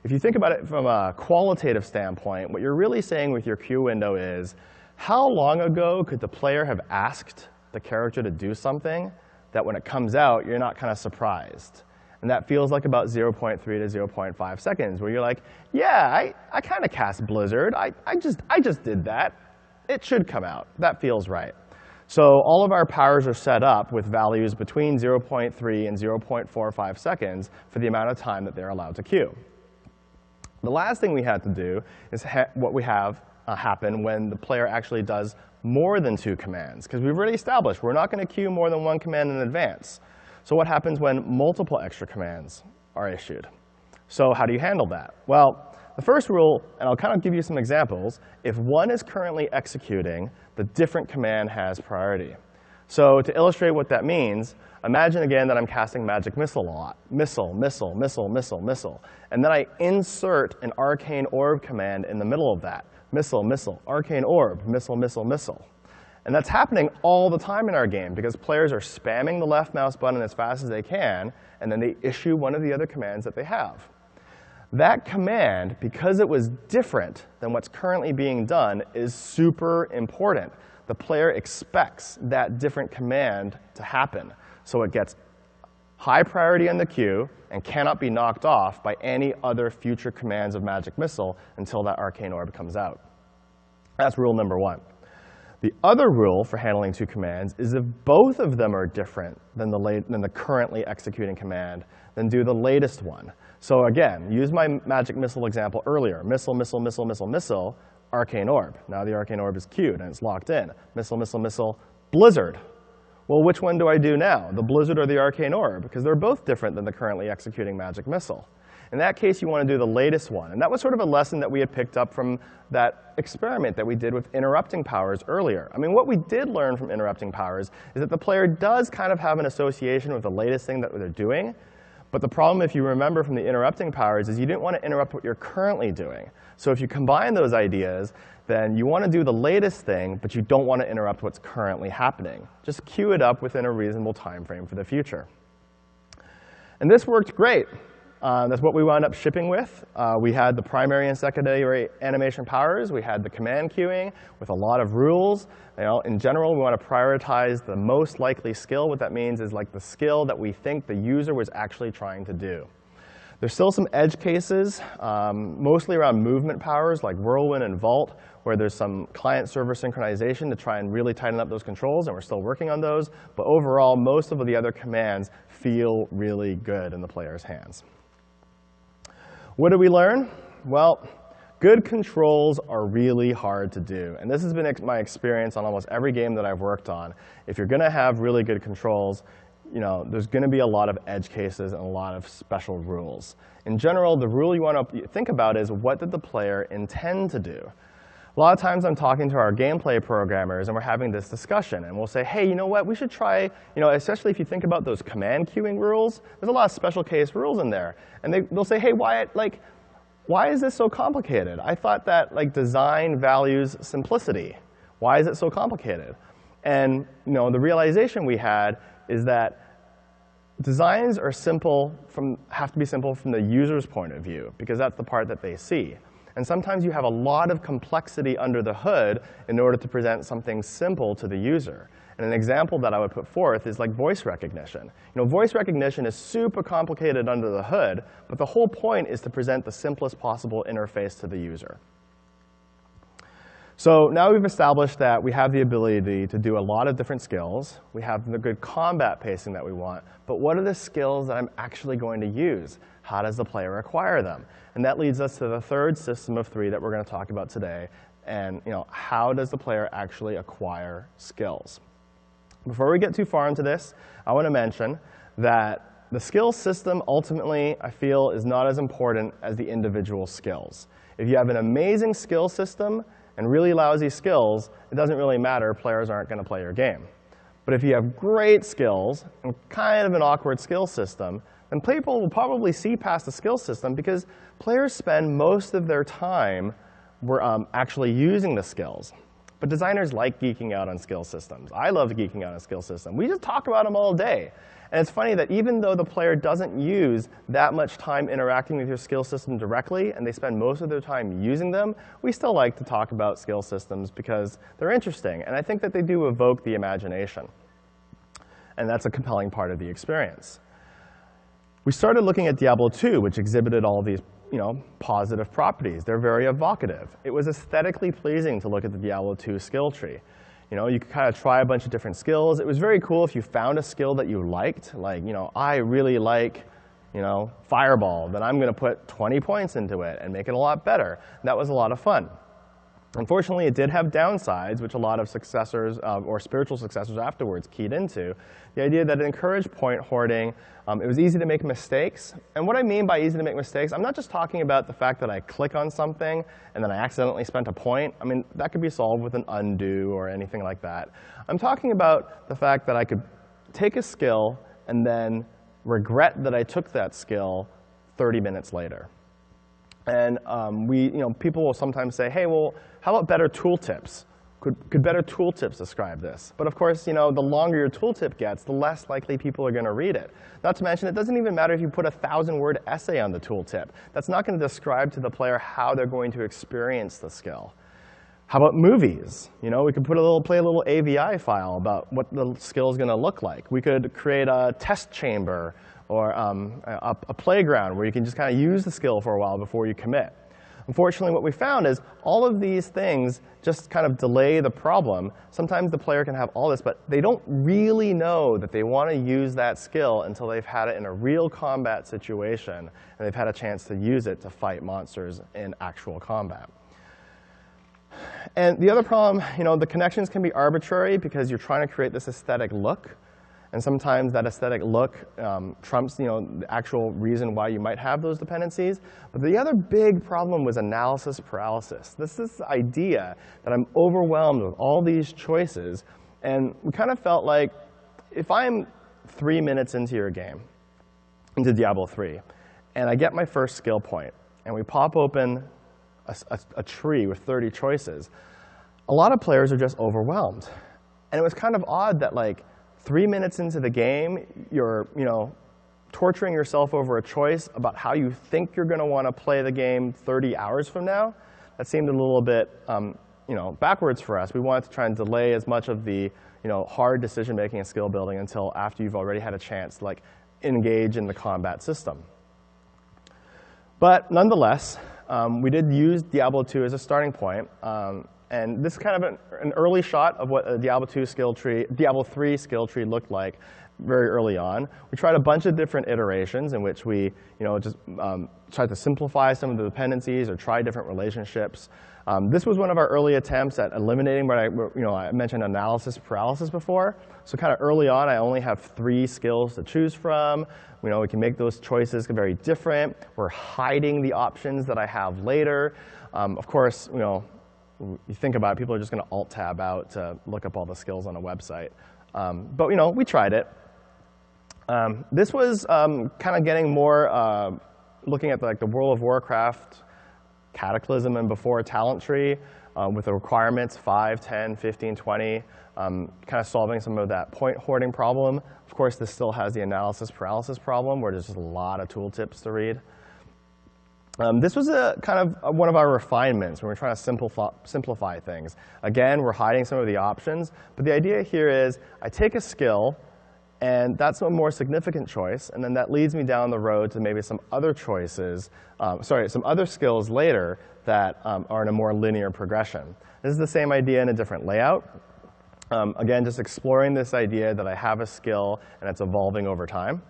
If you think about it from a qualitative standpoint, what you're really saying with your queue window is, how long ago could the player have asked the character to do something that when it comes out, you're not kind of surprised? And that feels like about 0.3 to 0.5 seconds, where you're like, yeah, I kind of cast Blizzard. I just did that. It should come out. That feels right. So all of our powers are set up with values between 0.3 and 0.45 seconds for the amount of time that they're allowed to queue. The last thing we had to do is what we have happen when the player actually does more than 2 commands, because we've already established we're not going to queue more than 1 command in advance. So what happens when multiple extra commands are issued? So how do you handle that? Well, the first rule, and I'll kind of give you some examples, if one is currently executing, the different command has priority. So to illustrate what that means, imagine again that I'm casting Magic Missile a lot. Missile, missile, missile, missile, missile. And then I insert an Arcane Orb command in the middle of that. Missile, missile, Arcane Orb, missile, missile, missile. And that's happening all the time in our game because players are spamming the left mouse button as fast as they can, and then they issue one of the other commands that they have. That command, because it was different than what's currently being done, is super important. The player expects that different command to happen. So it gets high priority in the queue and cannot be knocked off by any other future commands of Magic Missile until that Arcane Orb comes out. That's rule number 1. The other rule for handling 2 commands is if both of them are different than the currently executing command, then do the latest one. So again, use my Magic Missile example earlier. Missile, missile, missile, missile, missile, Arcane Orb. Now the Arcane Orb is queued and it's locked in. Missile, missile, missile, Blizzard. Well, which one do I do now, the Blizzard or the Arcane Orb? Because they're both different than the currently executing Magic Missile. In that case, you want to do the latest one. And that was sort of a lesson that we had picked up from that experiment that we did with interrupting powers earlier. I mean, what we did learn from interrupting powers is that the player does kind of have an association with the latest thing that they're doing. But the problem, if you remember from the interrupting powers, is you didn't want to interrupt what you're currently doing. So if you combine those ideas, then you want to do the latest thing, but you don't want to interrupt what's currently happening. Just queue it up within a reasonable time frame for the future. And this worked great. That's what we wound up shipping with. We had the primary and secondary animation powers. We had the command queuing with a lot of rules. In general, we want to prioritize the most likely skill. What that means is like the skill that we think the user was actually trying to do. There's still some edge cases, mostly around movement powers like Whirlwind and Vault, where there's some client-server synchronization to try and really tighten up those controls, and we're still working on those. But overall, most of the other commands feel really good in the player's hands. What did we learn? Well, good controls are really hard to do. And this has been my experience on almost every game that I've worked on. If you're going to have really good controls, there's going to be a lot of edge cases and a lot of special rules. In general, the rule you want to think about is, what did the player intend to do? A lot of times I'm talking to our gameplay programmers, and we're having this discussion. And we'll say, hey, you know what? We should try, especially if you think about those command queuing rules, there's a lot of special case rules in there. And they'll say, hey, Wyatt, why is this so complicated? I thought that design values simplicity. Why is it so complicated? And the realization we had is that designs are have to be simple from the user's point of view, because that's the part that they see. And sometimes you have a lot of complexity under the hood in order to present something simple to the user. And an example that I would put forth is like voice recognition. Voice recognition is super complicated under the hood, but the whole point is to present the simplest possible interface to the user. So now we've established that we have the ability to do a lot of different skills. We have the good combat pacing that we want. But what are the skills that I'm actually going to use? How does the player acquire them? And that leads us to the third system of 3 that we're going to talk about today. And how does the player actually acquire skills? Before we get too far into this, I want to mention that the skill system ultimately, I feel, is not as important as the individual skills. If you have an amazing skill system and really lousy skills, it doesn't really matter. Players aren't going to play your game. But if you have great skills and kind of an awkward skill system, then people will probably see past the skill system because players spend most of their time actually using the skills. But designers like geeking out on skill systems. I love geeking out on skill systems. We just talk about them all day. And it's funny that even though the player doesn't use that much time interacting with your skill system directly, and they spend most of their time using them, we still like to talk about skill systems because they're interesting. And I think that they do evoke the imagination. And that's a compelling part of the experience. We started looking at Diablo II, which exhibited all these positive properties. They're very evocative. It was aesthetically pleasing to look at the Diablo II skill tree. You could kind of try a bunch of different skills. It was very cool if you found a skill that you liked. Like, I really like, Fireball. Then I'm going to put 20 points into it and make it a lot better. That was a lot of fun. Unfortunately, it did have downsides, which a lot of successors or spiritual successors afterwards keyed into. The idea that it encouraged point hoarding. It was easy to make mistakes. And what I mean by easy to make mistakes, I'm not just talking about the fact that I click on something and then I accidentally spent a point. I mean, that could be solved with an undo or anything like that. I'm talking about the fact that I could take a skill and then regret that I took that skill 30 minutes later. And people will sometimes say, hey, well, how about better tooltips? Could better tooltips describe this? But of course, the longer your tooltip gets, the less likely people are going to read it. Not to mention, it doesn't even matter if you put a 1,000-word essay on the tooltip. That's not going to describe to the player how they're going to experience the skill. How about movies? We could play a little AVI file about what the skill is going to look like. We could create a test chamber or a playground where you can just kind of use the skill for a while before you commit. Unfortunately, what we found is all of these things just kind of delay the problem. Sometimes the player can have all this, but they don't really know that they want to use that skill until they've had it in a real combat situation and they've had a chance to use it to fight monsters in actual combat. And the other problem, the connections can be arbitrary because you're trying to create this aesthetic look. And sometimes that aesthetic look trumps the actual reason why you might have those dependencies. But the other big problem was analysis paralysis. This is the idea that I'm overwhelmed with all these choices. And we kind of felt like if I'm 3 minutes into your game, into Diablo III, and I get my first skill point, and we pop open a tree with 30 choices, a lot of players are just overwhelmed. And it was kind of odd that 3 minutes into the game, you're torturing yourself over a choice about how you think you're going to want to play the game 30 hours from now. That seemed a little bit backwards for us. We wanted to try and delay as much of the hard decision making and skill building until after you've already had a chance to engage in the combat system. But nonetheless, we did use Diablo II as a starting point. And this is kind of an early shot of what a Diablo III skill tree looked like very early on. We tried a bunch of different iterations in which we just tried to simplify some of the dependencies or try different relationships. This was one of our early attempts at eliminating what I mentioned analysis paralysis before. So kind of early on, I only have 3 skills to choose from. We can make those choices very different. We're hiding the options that I have later. Of course, you think about it, people are just going to alt-tab out to look up all the skills on a website. But we tried it. This was kind of getting more looking at the World of Warcraft Cataclysm and before talent tree with the requirements 5, 10, 15, 20, kind of solving some of that point hoarding problem. Of course, this still has the analysis paralysis problem where there's just a lot of tooltips to read. This was kind of one of our refinements when we're trying to simplify things. Again, we're hiding some of the options, but the idea here is I take a skill, and that's a more significant choice, and then that leads me down the road to maybe some other choices, some other skills later that are in a more linear progression. This is the same idea in a different layout. Again, just exploring this idea that I have a skill and it's evolving over time.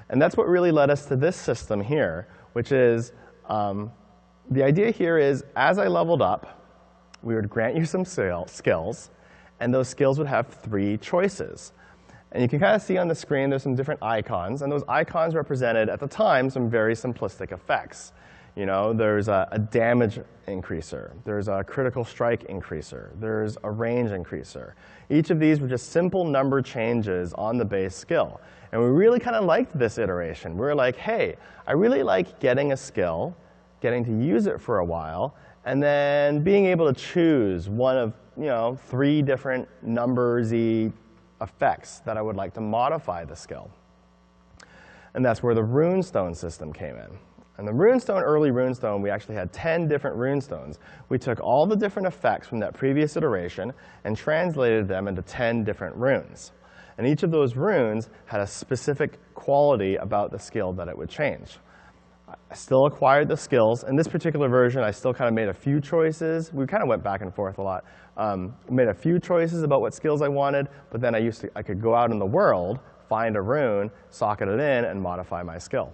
And that's what really led us to this system here, which is the idea here is, as I leveled up, we would grant you some skills, and those skills would have 3 choices. And you can kind of see on the screen there's some different icons, and those icons represented, at the time, some very simplistic effects. You know, there's a damage increaser, there's a critical strike increaser, there's a range increaser. Each of these were just simple number changes on the base skill. And we really kind of liked this iteration. We were like, hey, I really like getting a skill, getting to use it for a while, and then being able to choose one of 3 different numbersy effects that I would like to modify the skill. And that's where the runestone system came in. And the runestone, early runestone, we actually had 10 different runestones. We took all the different effects from that previous iteration and translated them into 10 different runes. And each of those runes had a specific quality about the skill that it would change. I still acquired the skills. In this particular version, I still kind of made a few choices. We kind of went back and forth a lot. Made a few choices about what skills I wanted, but then I could go out in the world, find a rune, socket it in, and modify my skill.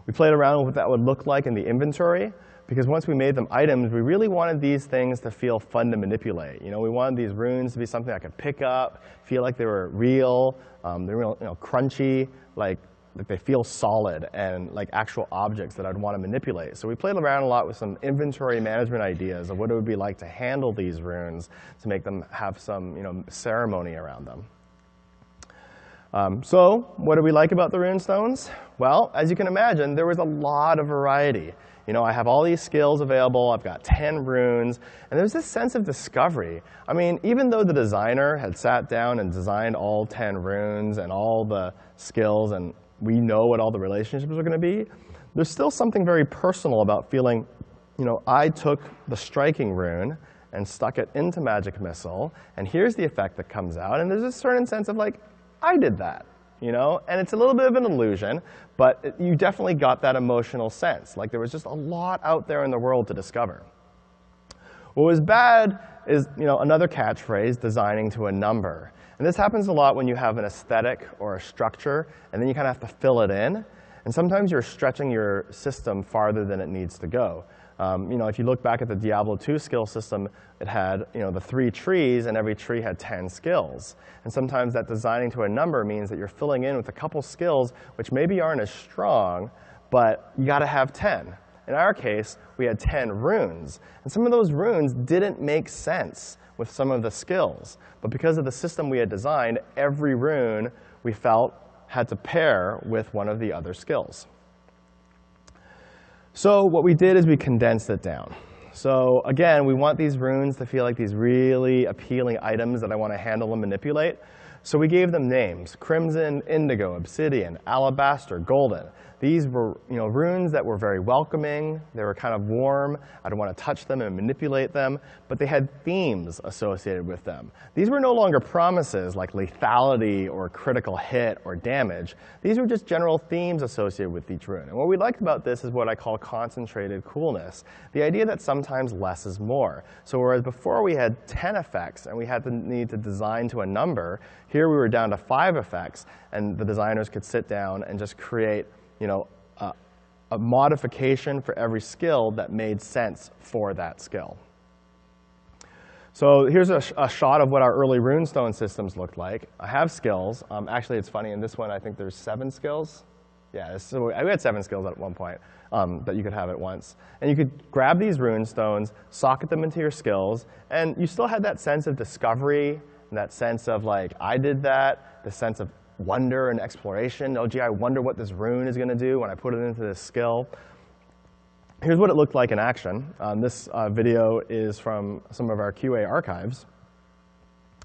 We played around with what that would look like in the inventory, because once we made them items, we really wanted these things to feel fun to manipulate. We wanted these runes to be something I could pick up, feel like they were real, they're real, crunchy, like they feel solid, and like actual objects that I'd want to manipulate. So we played around a lot with some inventory management ideas of what it would be like to handle these runes to make them have some ceremony around them. So what do we like about the runestones? Well, as you can imagine, there was a lot of variety. I have all these skills available. I've got 10 runes. And there's this sense of discovery. I mean, even though the designer had sat down and designed all 10 runes and all the skills, and we know what all the relationships are going to be, there's still something very personal about feeling, I took the striking rune and stuck it into Magic Missile, and here's the effect that comes out. And there's a certain sense of like, I did that, and it's a little bit of an illusion, but you definitely got that emotional sense. Like there was just a lot out there in the world to discover. What was bad is, another catchphrase, designing to a number. And this happens a lot when you have an aesthetic or a structure, and then you kind of have to fill it in. And sometimes you're stretching your system farther than it needs to go. If you look back at the Diablo II skill system, it had the 3 trees, and every tree had 10 skills. And sometimes that designing to a number means that you're filling in with a couple skills which maybe aren't as strong, but you got to have 10. In our case, we had 10 runes. And some of those runes didn't make sense with some of the skills. But because of the system we had designed, every rune we felt had to pair with one of the other skills. So what we did is we condensed it down. So again, we want these runes to feel like these really appealing items that I want to handle and manipulate. So we gave them names: Crimson, Indigo, Obsidian, Alabaster, Golden. These were runes that were very welcoming. They were kind of warm. I'd want to touch them and manipulate them. But they had themes associated with them. These were no longer promises like lethality or critical hit or damage. These were just general themes associated with each rune. And what we liked about this is what I call concentrated coolness. The idea that sometimes less is more. So whereas before we had 10 effects and we had the need to design to a number, here we were down to 5 effects, and the designers could sit down and just create a modification for every skill that made sense for that skill. So here's a shot of what our early runestone systems looked like. I have skills. Actually, it's funny. In this one, I think there's 7 skills. Yeah, so we had 7 skills at one point that you could have at once. And you could grab these runestones, socket them into your skills, and you still had that sense of discovery, and that sense of like, I did that, the sense of wonder and exploration. Oh, gee, I wonder what this rune is going to do when I put it into this skill. Here's what it looked like in action. This video is from some of our QA archives.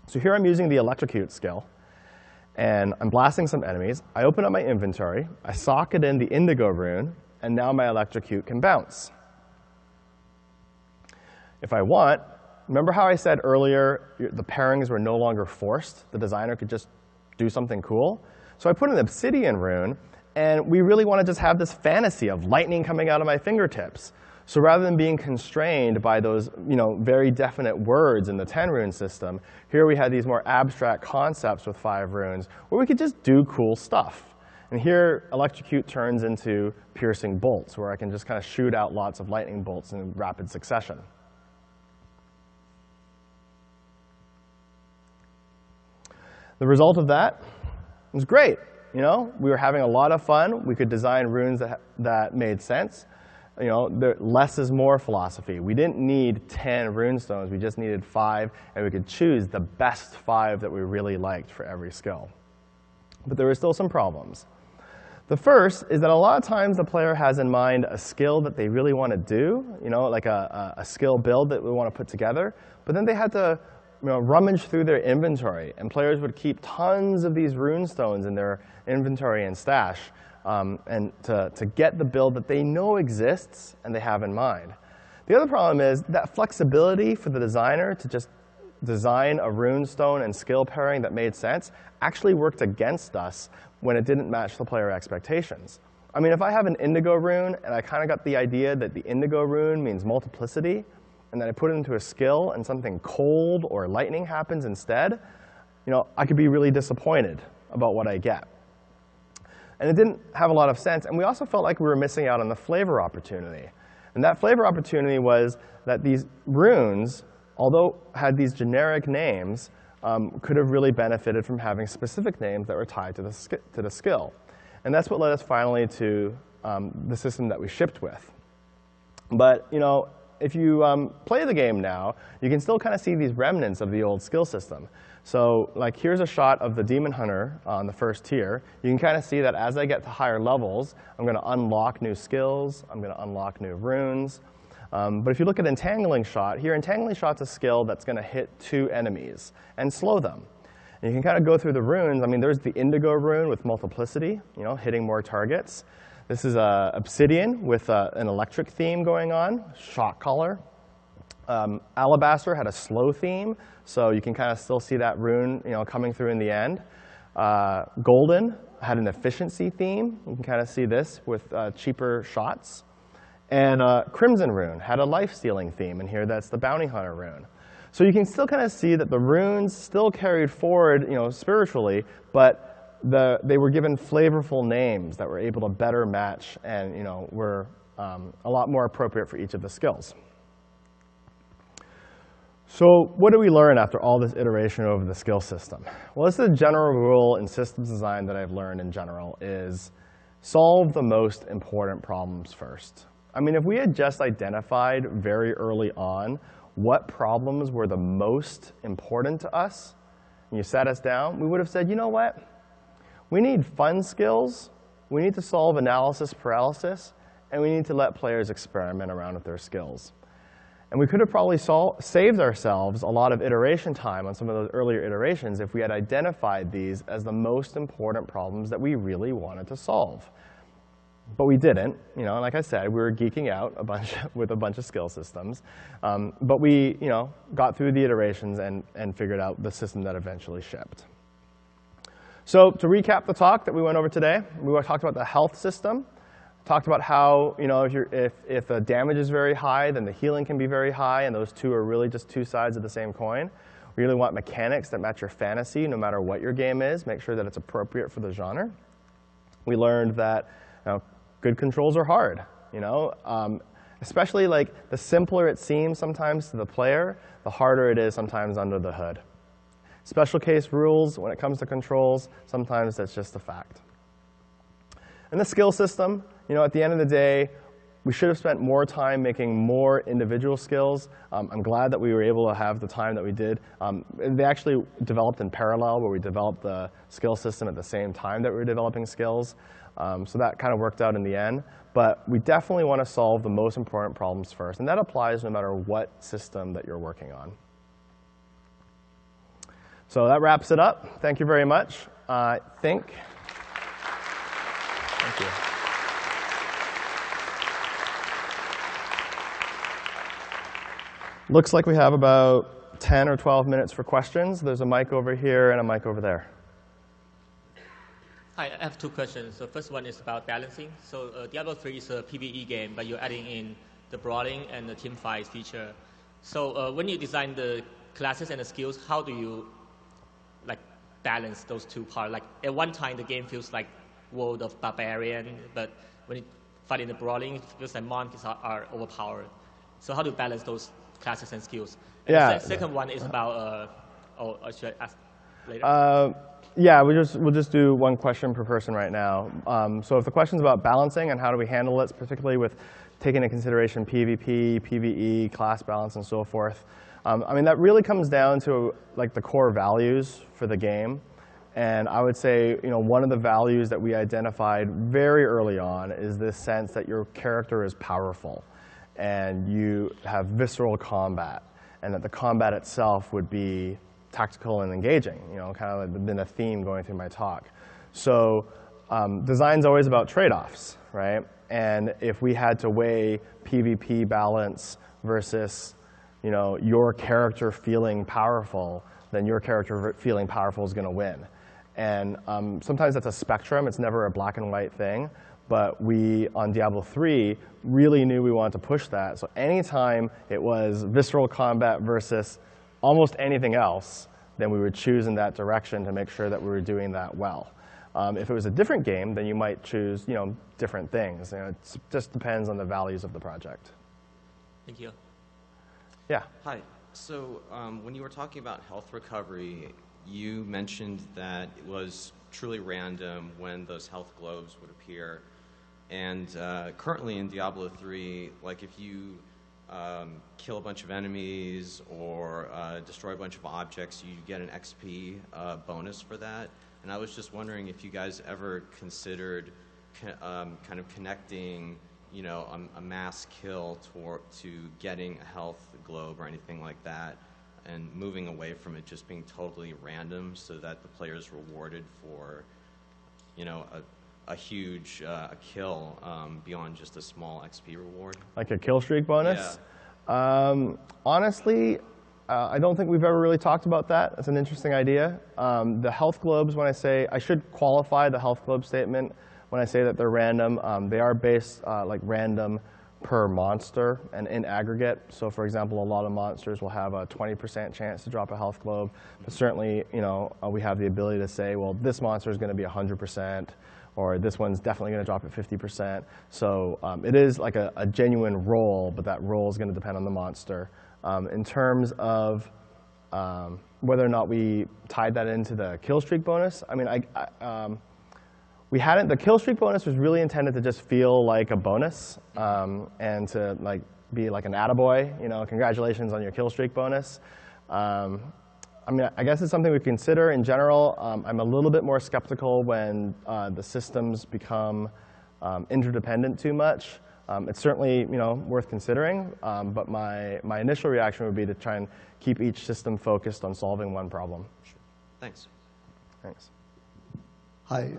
So here I'm using the electrocute skill, and I'm blasting some enemies. I open up my inventory. I socket in the indigo rune, and now my electrocute can bounce. If I want, remember how I said earlier the pairings were no longer forced? The designer could just do something cool. So I put an obsidian rune, and we really want to just have this fantasy of lightning coming out of my fingertips. So rather than being constrained by those very definite words in the 10 rune system, here we had these more abstract concepts with 5 runes where we could just do cool stuff. And here, electrocute turns into piercing bolts, where I can just kind of shoot out lots of lightning bolts in rapid succession. The result of that was great. You know, we were having a lot of fun. We could design runes that made sense. You know, the less is more philosophy. We didn't need 10 runestones. We just needed 5, and we could choose the best 5 that we really liked for every skill. But there were still some problems. The first is that a lot of times the player has in mind a skill that they really want to do, you know, like a skill build that we want to put together, but then they had to rummage through their inventory, and players would keep tons of these runestones in their inventory and stash and to get the build that they know exists and they have in mind. The other problem is that flexibility for the designer to just design a runestone and skill pairing that made sense actually worked against us when it didn't match the player expectations. I mean, if I have an indigo rune and I kind of got the idea that the indigo rune means multiplicity, and then I put it into a skill and something cold or lightning happens instead, you know, I could be really disappointed about what I get. And it didn't have a lot of sense. And we also felt like we were missing out on the flavor opportunity. And that flavor opportunity was that these runes, although had these generic names, could have really benefited from having specific names that were tied to the skill. And that's what led us finally to the system that we shipped with. But you know, if you play the game now, you can still kind of see these remnants of the old skill system. So like here's a shot of the Demon Hunter on the first tier. You can kind of see that as I get to higher levels, I'm going to unlock new skills. I'm going to unlock new runes. But if you look at Entangling Shot, here Entangling Shot's a skill that's going to hit 2 enemies and slow them. And you can kind of go through the runes. I mean, there's the Indigo rune with multiplicity, you know, hitting more targets. This is Obsidian with an electric theme going on, Shock Collar. Alabaster had a slow theme, so you can kind of still see that rune, you know, coming through in the end. Golden had an efficiency theme. You can kind of see this with cheaper shots. And Crimson Rune had a life-stealing theme, and here that's the Bounty Hunter rune. So you can still kind of see that the runes still carried forward, you know, spiritually, but they were given flavorful names that were able to better match and, you know, were a lot more appropriate for each of the skills. So what do we learn after all this iteration over the skill system? Well, this is a general rule in systems design that I've learned in general is solve the most important problems first. I mean, if we had just identified very early on what problems were the most important to us, and you sat us down, we would have said, you know what? We need fun skills, we need to solve analysis paralysis, and we need to let players experiment around with their skills. And we could have probably saved ourselves a lot of iteration time on some of those earlier iterations if we had identified these as the most important problems that we really wanted to solve. But we didn't. You know, like I said, we were geeking out with a bunch of skill systems. But we, you know, got through the iterations and figured out the system that eventually shipped. So to recap the talk that we went over today, we talked about the health system. Talked about how, you know, if the damage is very high, then the healing can be very high, and those two are really just two sides of the same coin. We really want mechanics that match your fantasy, no matter what your game is. Make sure that it's appropriate for the genre. We learned that, you know, good controls are hard. You know, especially like the simpler it seems sometimes to the player, the harder it is sometimes under the hood. Special case rules when it comes to controls, sometimes that's just a fact. And the skill system, you know, at the end of the day, we should have spent more time making more individual skills. I'm glad that we were able to have the time that we did. They actually developed in parallel, where we developed the skill system at the same time that we were developing skills. So that kind of worked out in the end. But we definitely want to solve the most important problems first. And that applies no matter what system that you're working on. So that wraps it up. Thank you very much. Thank you. Looks like we have about 10 or 12 minutes for questions. There's a mic over here and a mic over there. Hi, I have 2 questions. The first one is about balancing. So Diablo 3 is a PvE game, but you're adding in the brawling and the team fight feature. So when you design the classes and the skills, how do you like balance those two parts? Like at one time, the game feels like World of Barbarian, but when you fight in the brawling, it feels like monks are overpowered. So how do you balance those classes and skills? And the second one is about, or should I ask later? Yeah, we'll just do one question per person right now. So if the question's about balancing and how do we handle it, particularly with taking into consideration PvP, PvE, class balance, and so forth, I mean, that really comes down to like the core values for the game. And I would say, one of the values that we identified very early on is this sense that your character is powerful and you have visceral combat, and that the combat itself would be tactical and engaging, kind of been a theme going through my talk. So design's always about trade-offs, right? And if we had to weigh PvP balance versus your character feeling powerful, then your character feeling powerful is going to win. And sometimes that's a spectrum. It's never a black and white thing. But we, on Diablo III, really knew we wanted to push that. So anytime it was visceral combat versus almost anything else, then we would choose in that direction to make sure that we were doing that well. If it was a different game, then you might choose different things. It just depends on the values of the project. Thank you. Yeah. Hi. So when you were talking about health recovery, you mentioned that it was truly random when those health globes would appear. And currently in Diablo 3, like if you kill a bunch of enemies or destroy a bunch of objects, you get an XP bonus for that. And I was just wondering if you guys ever considered kind of connecting, a mass kill to getting a health globe or anything like that, and moving away from it just being totally random, so that the player is rewarded for, a huge kill beyond just a small XP reward. Like a kill streak bonus? Yeah. Honestly, I don't think we've ever really talked about that. It's an interesting idea. The health globes, when I should qualify the health globe statement when I say that they're random. They are based like random per monster and in aggregate. So for example, a lot of monsters will have a 20% chance to drop a health globe. But certainly, we have the ability to say, well, this monster is going to be 100%, or this one's definitely going to drop at 50%. So it is like a genuine roll, but that roll is going to depend on the monster. In terms of whether or not we tied that into the kill streak bonus, I mean, we hadn't. The kill streak bonus was really intended to just feel like a bonus and to be like an attaboy. Congratulations on your kill streak bonus. I mean, I guess it's something we consider in general. I'm a little bit more skeptical when the systems become interdependent too much. It's certainly worth considering, but my initial reaction would be to try and keep each system focused on solving one problem. Sure. Thanks. Thanks. Hi,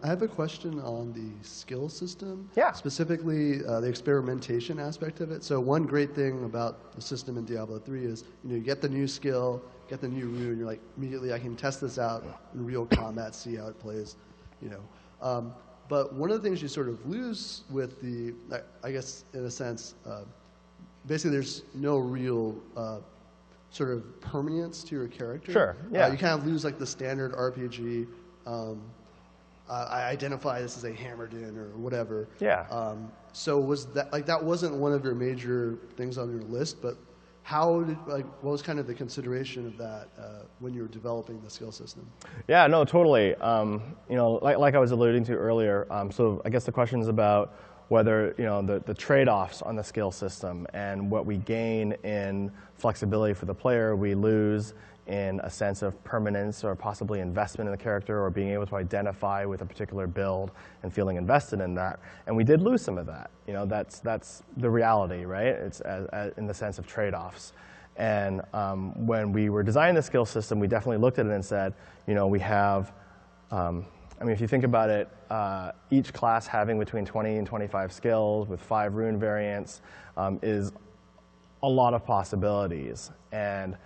I have a question on the skill system. Yeah. Specifically, the experimentation aspect of it. So one great thing about the system in Diablo 3 is, you get the new skill, get the new rune, you're like, immediately I can test this out in real combat, see how it plays, But one of the things you sort of lose with the, I guess in a sense, basically there's no real sort of permanence to your character. Sure, yeah. You kind of lose like the standard RPG, I identify this as a Hammerdin or whatever. Yeah. So was that, that wasn't one of your major things on your list, but what was kind of the consideration of that when you were developing the skill system? Yeah, no, totally. Like I was alluding to earlier, so I guess the question is about whether the trade-offs on the skill system and what we gain in flexibility for the player, we lose in a sense of permanence or possibly investment in the character, or being able to identify with a particular build and feeling invested in that. And we did lose some of that. That's the reality, right? It's in the sense of trade-offs. And when we were designing the skill system, we definitely looked at it and said, we have, I mean, if you think about it, each class having between 20 and 25 skills with 5 rune variants is a lot of possibilities. And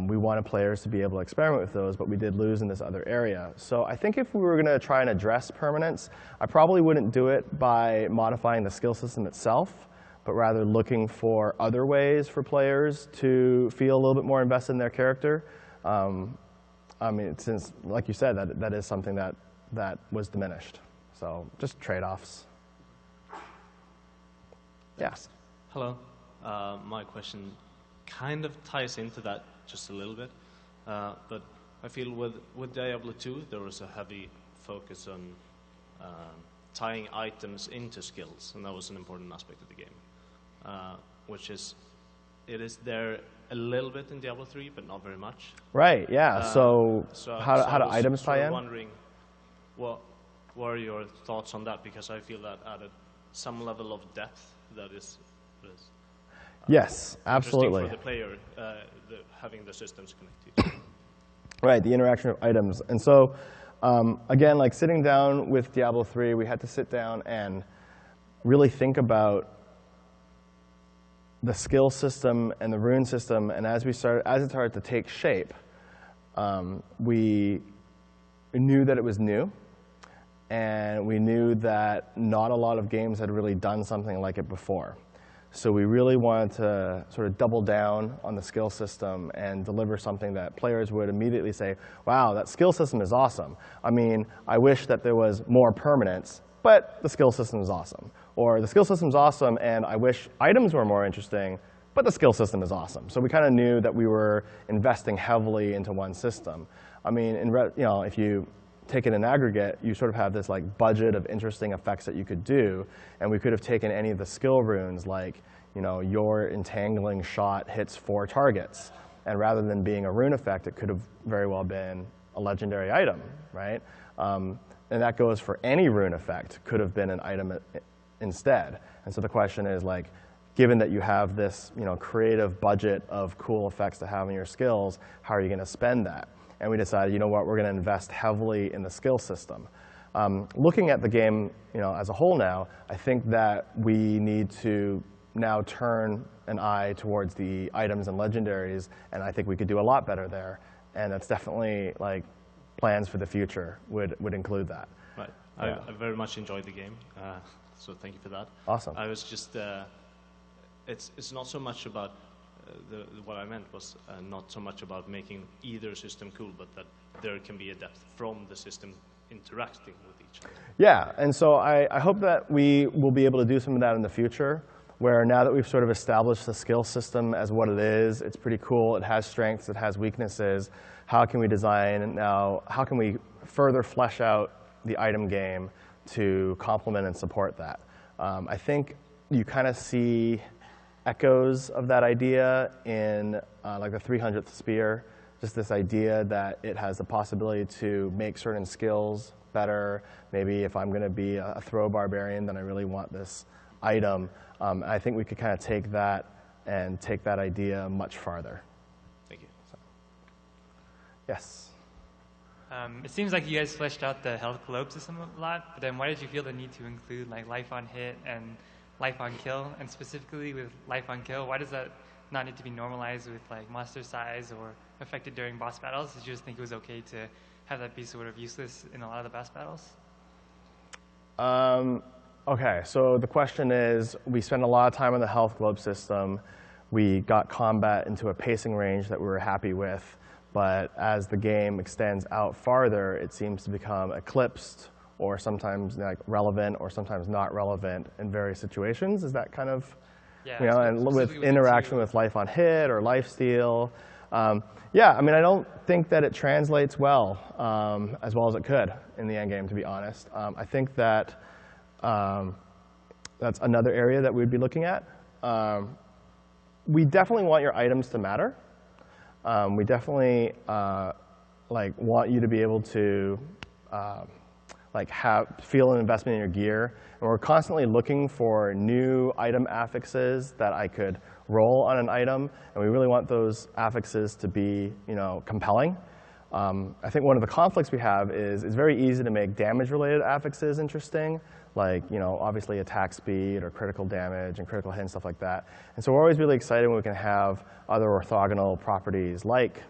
we wanted players to be able to experiment with those, but we did lose in this other area. So I think if we were going to try and address permanence, I probably wouldn't do it by modifying the skill system itself, but rather looking for other ways for players to feel a little bit more invested in their character. I mean, since, like you said, that is something that was diminished. So just trade-offs. Yes. Hello. My question kind of ties into that just a little bit. But I feel with Diablo 2, there was a heavy focus on tying items into skills, and that was an important aspect of the game, which is, it is there a little bit in Diablo 3, but not very much. Right, yeah. So how do items tie in? I'm wondering, what are your thoughts on that? Because I feel that added some level of depth that is yes, absolutely. For the player, having the systems connected. Right, the interaction of items. And so, again, like sitting down with Diablo 3, we had to sit down and really think about the skill system and the rune system. And as it started to take shape, we knew that it was new. And we knew that not a lot of games had really done something like it before. So we really wanted to sort of double down on the skill system and deliver something that players would immediately say, wow, that skill system is awesome. I mean, I wish that there was more permanence, but the skill system is awesome. Or the skill system is awesome, and I wish items were more interesting, but the skill system is awesome. So we kind of knew that we were investing heavily into one system. I mean, if you take it in aggregate, you sort of have this like budget of interesting effects that you could do, and we could have taken any of the skill runes, like your entangling shot hits 4 targets, and rather than being a rune effect, it could have very well been a legendary item, right? And that goes for any rune effect, could have been an item instead. And so the question is, like, given that you have this creative budget of cool effects to have in your skills, how are you going to spend that? And we decided, you know what, we're going to invest heavily in the skill system. Looking at the game as a whole now, I think that we need to now turn an eye towards the items and legendaries, and I think we could do a lot better there. And that's definitely, like, plans for the future would include that. Right. Yeah. I very much enjoyed the game, so thank you for that. Awesome. I was just, it's not so much about, what I meant was not so much about making either system cool, but that there can be a depth from the system interacting with each other. Yeah, and so I hope that we will be able to do some of that in the future, where now that we've sort of established the skill system as what it is, it's pretty cool, it has strengths, it has weaknesses, how can we design now, how can we further flesh out the item game to complement and support that? I think you kind of see echoes of that idea in like the 300th Spear, just this idea that it has the possibility to make certain skills better. Maybe if I'm going to be a throw barbarian, then I really want this item. I think we could kind of take that and take that idea much farther. Thank you. So. Yes? It seems like you guys fleshed out the health globe system a lot, but then why did you feel the need to include like life on hit and life on kill? And specifically with life on kill, why does that not need to be normalized with like monster size or affected during boss battles? Did you just think it was okay to have that be sort of useless in a lot of the boss battles? Okay, so the question is, we spent a lot of time on the health globe system. We got combat into a pacing range that we were happy with, but as the game extends out farther, it seems to become eclipsed or sometimes like relevant or sometimes not relevant in various situations. Is that kind of, and with interaction with life on hit or lifesteal? Yeah, I mean, I don't think that it translates well as it could in the end game, to be honest. I think that that's another area that we'd be looking at. We definitely want your items to matter. We definitely want you to be able to feel an investment in your gear. And we're constantly looking for new item affixes that I could roll on an item, and we really want those affixes to be compelling. I think one of the conflicts we have is it's very easy to make damage-related affixes interesting, like obviously attack speed or critical damage and critical hit and stuff like that. And so we're always really excited when we can have other orthogonal properties like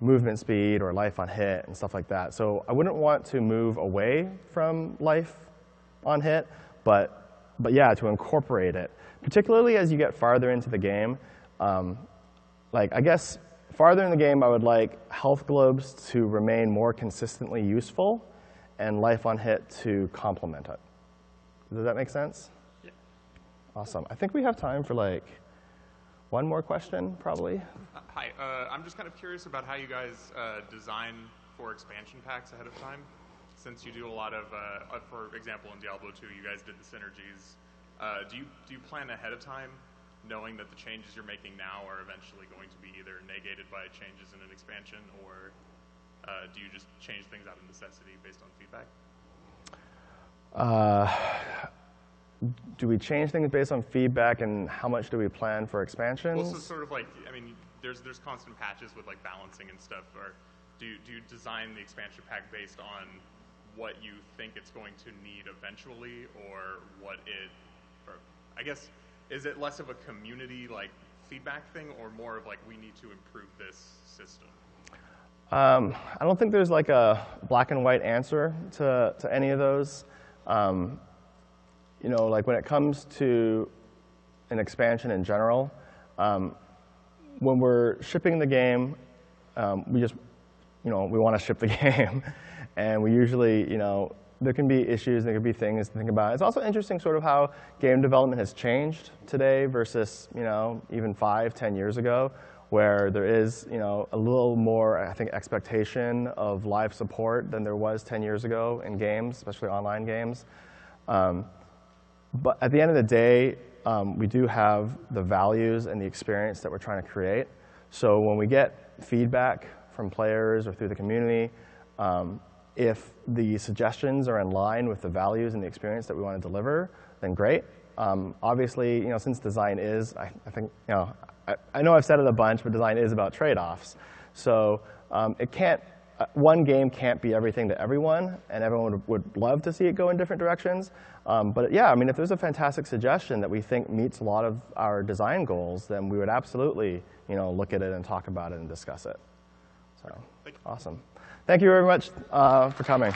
movement speed or life on hit and stuff like that. So I wouldn't want to move away from life on hit, but yeah, to incorporate it, particularly as you get farther into the game. I guess farther in the game, I would like health globes to remain more consistently useful and life on hit to complement it. Does that make sense? Yeah. Awesome. I think we have time for one more question, probably. Hi, I'm just kind of curious about how you guys design for expansion packs ahead of time, since you do a lot of, for example, in Diablo 2, you guys did the synergies. Do you plan ahead of time, knowing that the changes you're making now are eventually going to be either negated by changes in an expansion, or do you just change things out of necessity based on feedback? Do we change things based on feedback, and how much do we plan for expansions? Well, so sort of like, I mean, there's constant patches with like balancing and stuff. Or do you design the expansion pack based on what you think it's going to need eventually, or what it, or I guess, is it less of a community like feedback thing, or more of like we need to improve this system? I don't think there's like a black and white answer to any of those. You know, like when it comes to an expansion in general, when we're shipping the game, we just, you know, we want to ship the game. And we usually, you know, there can be issues, there can be things to think about. It's also interesting sort of how game development has changed today versus, you know, even 5, 10 years ago, where there is, you know, a little more, I think, expectation of live support than there was 10 years ago in games, especially online games. But at the end of the day, we do have the values and the experience that we're trying to create. So when we get feedback from players or through the community, if the suggestions are in line with the values and the experience that we want to deliver, then great. Obviously, you know, since design is, I think, you know, I know I've said it a bunch, but design is about trade-offs. So it can't, one game can't be everything to everyone, and everyone would love to see it go in different directions. But yeah, I mean, if there's a fantastic suggestion that we think meets a lot of our design goals, then we would absolutely, you know, look at it and talk about it and discuss it. So, awesome. Thank you very much for coming.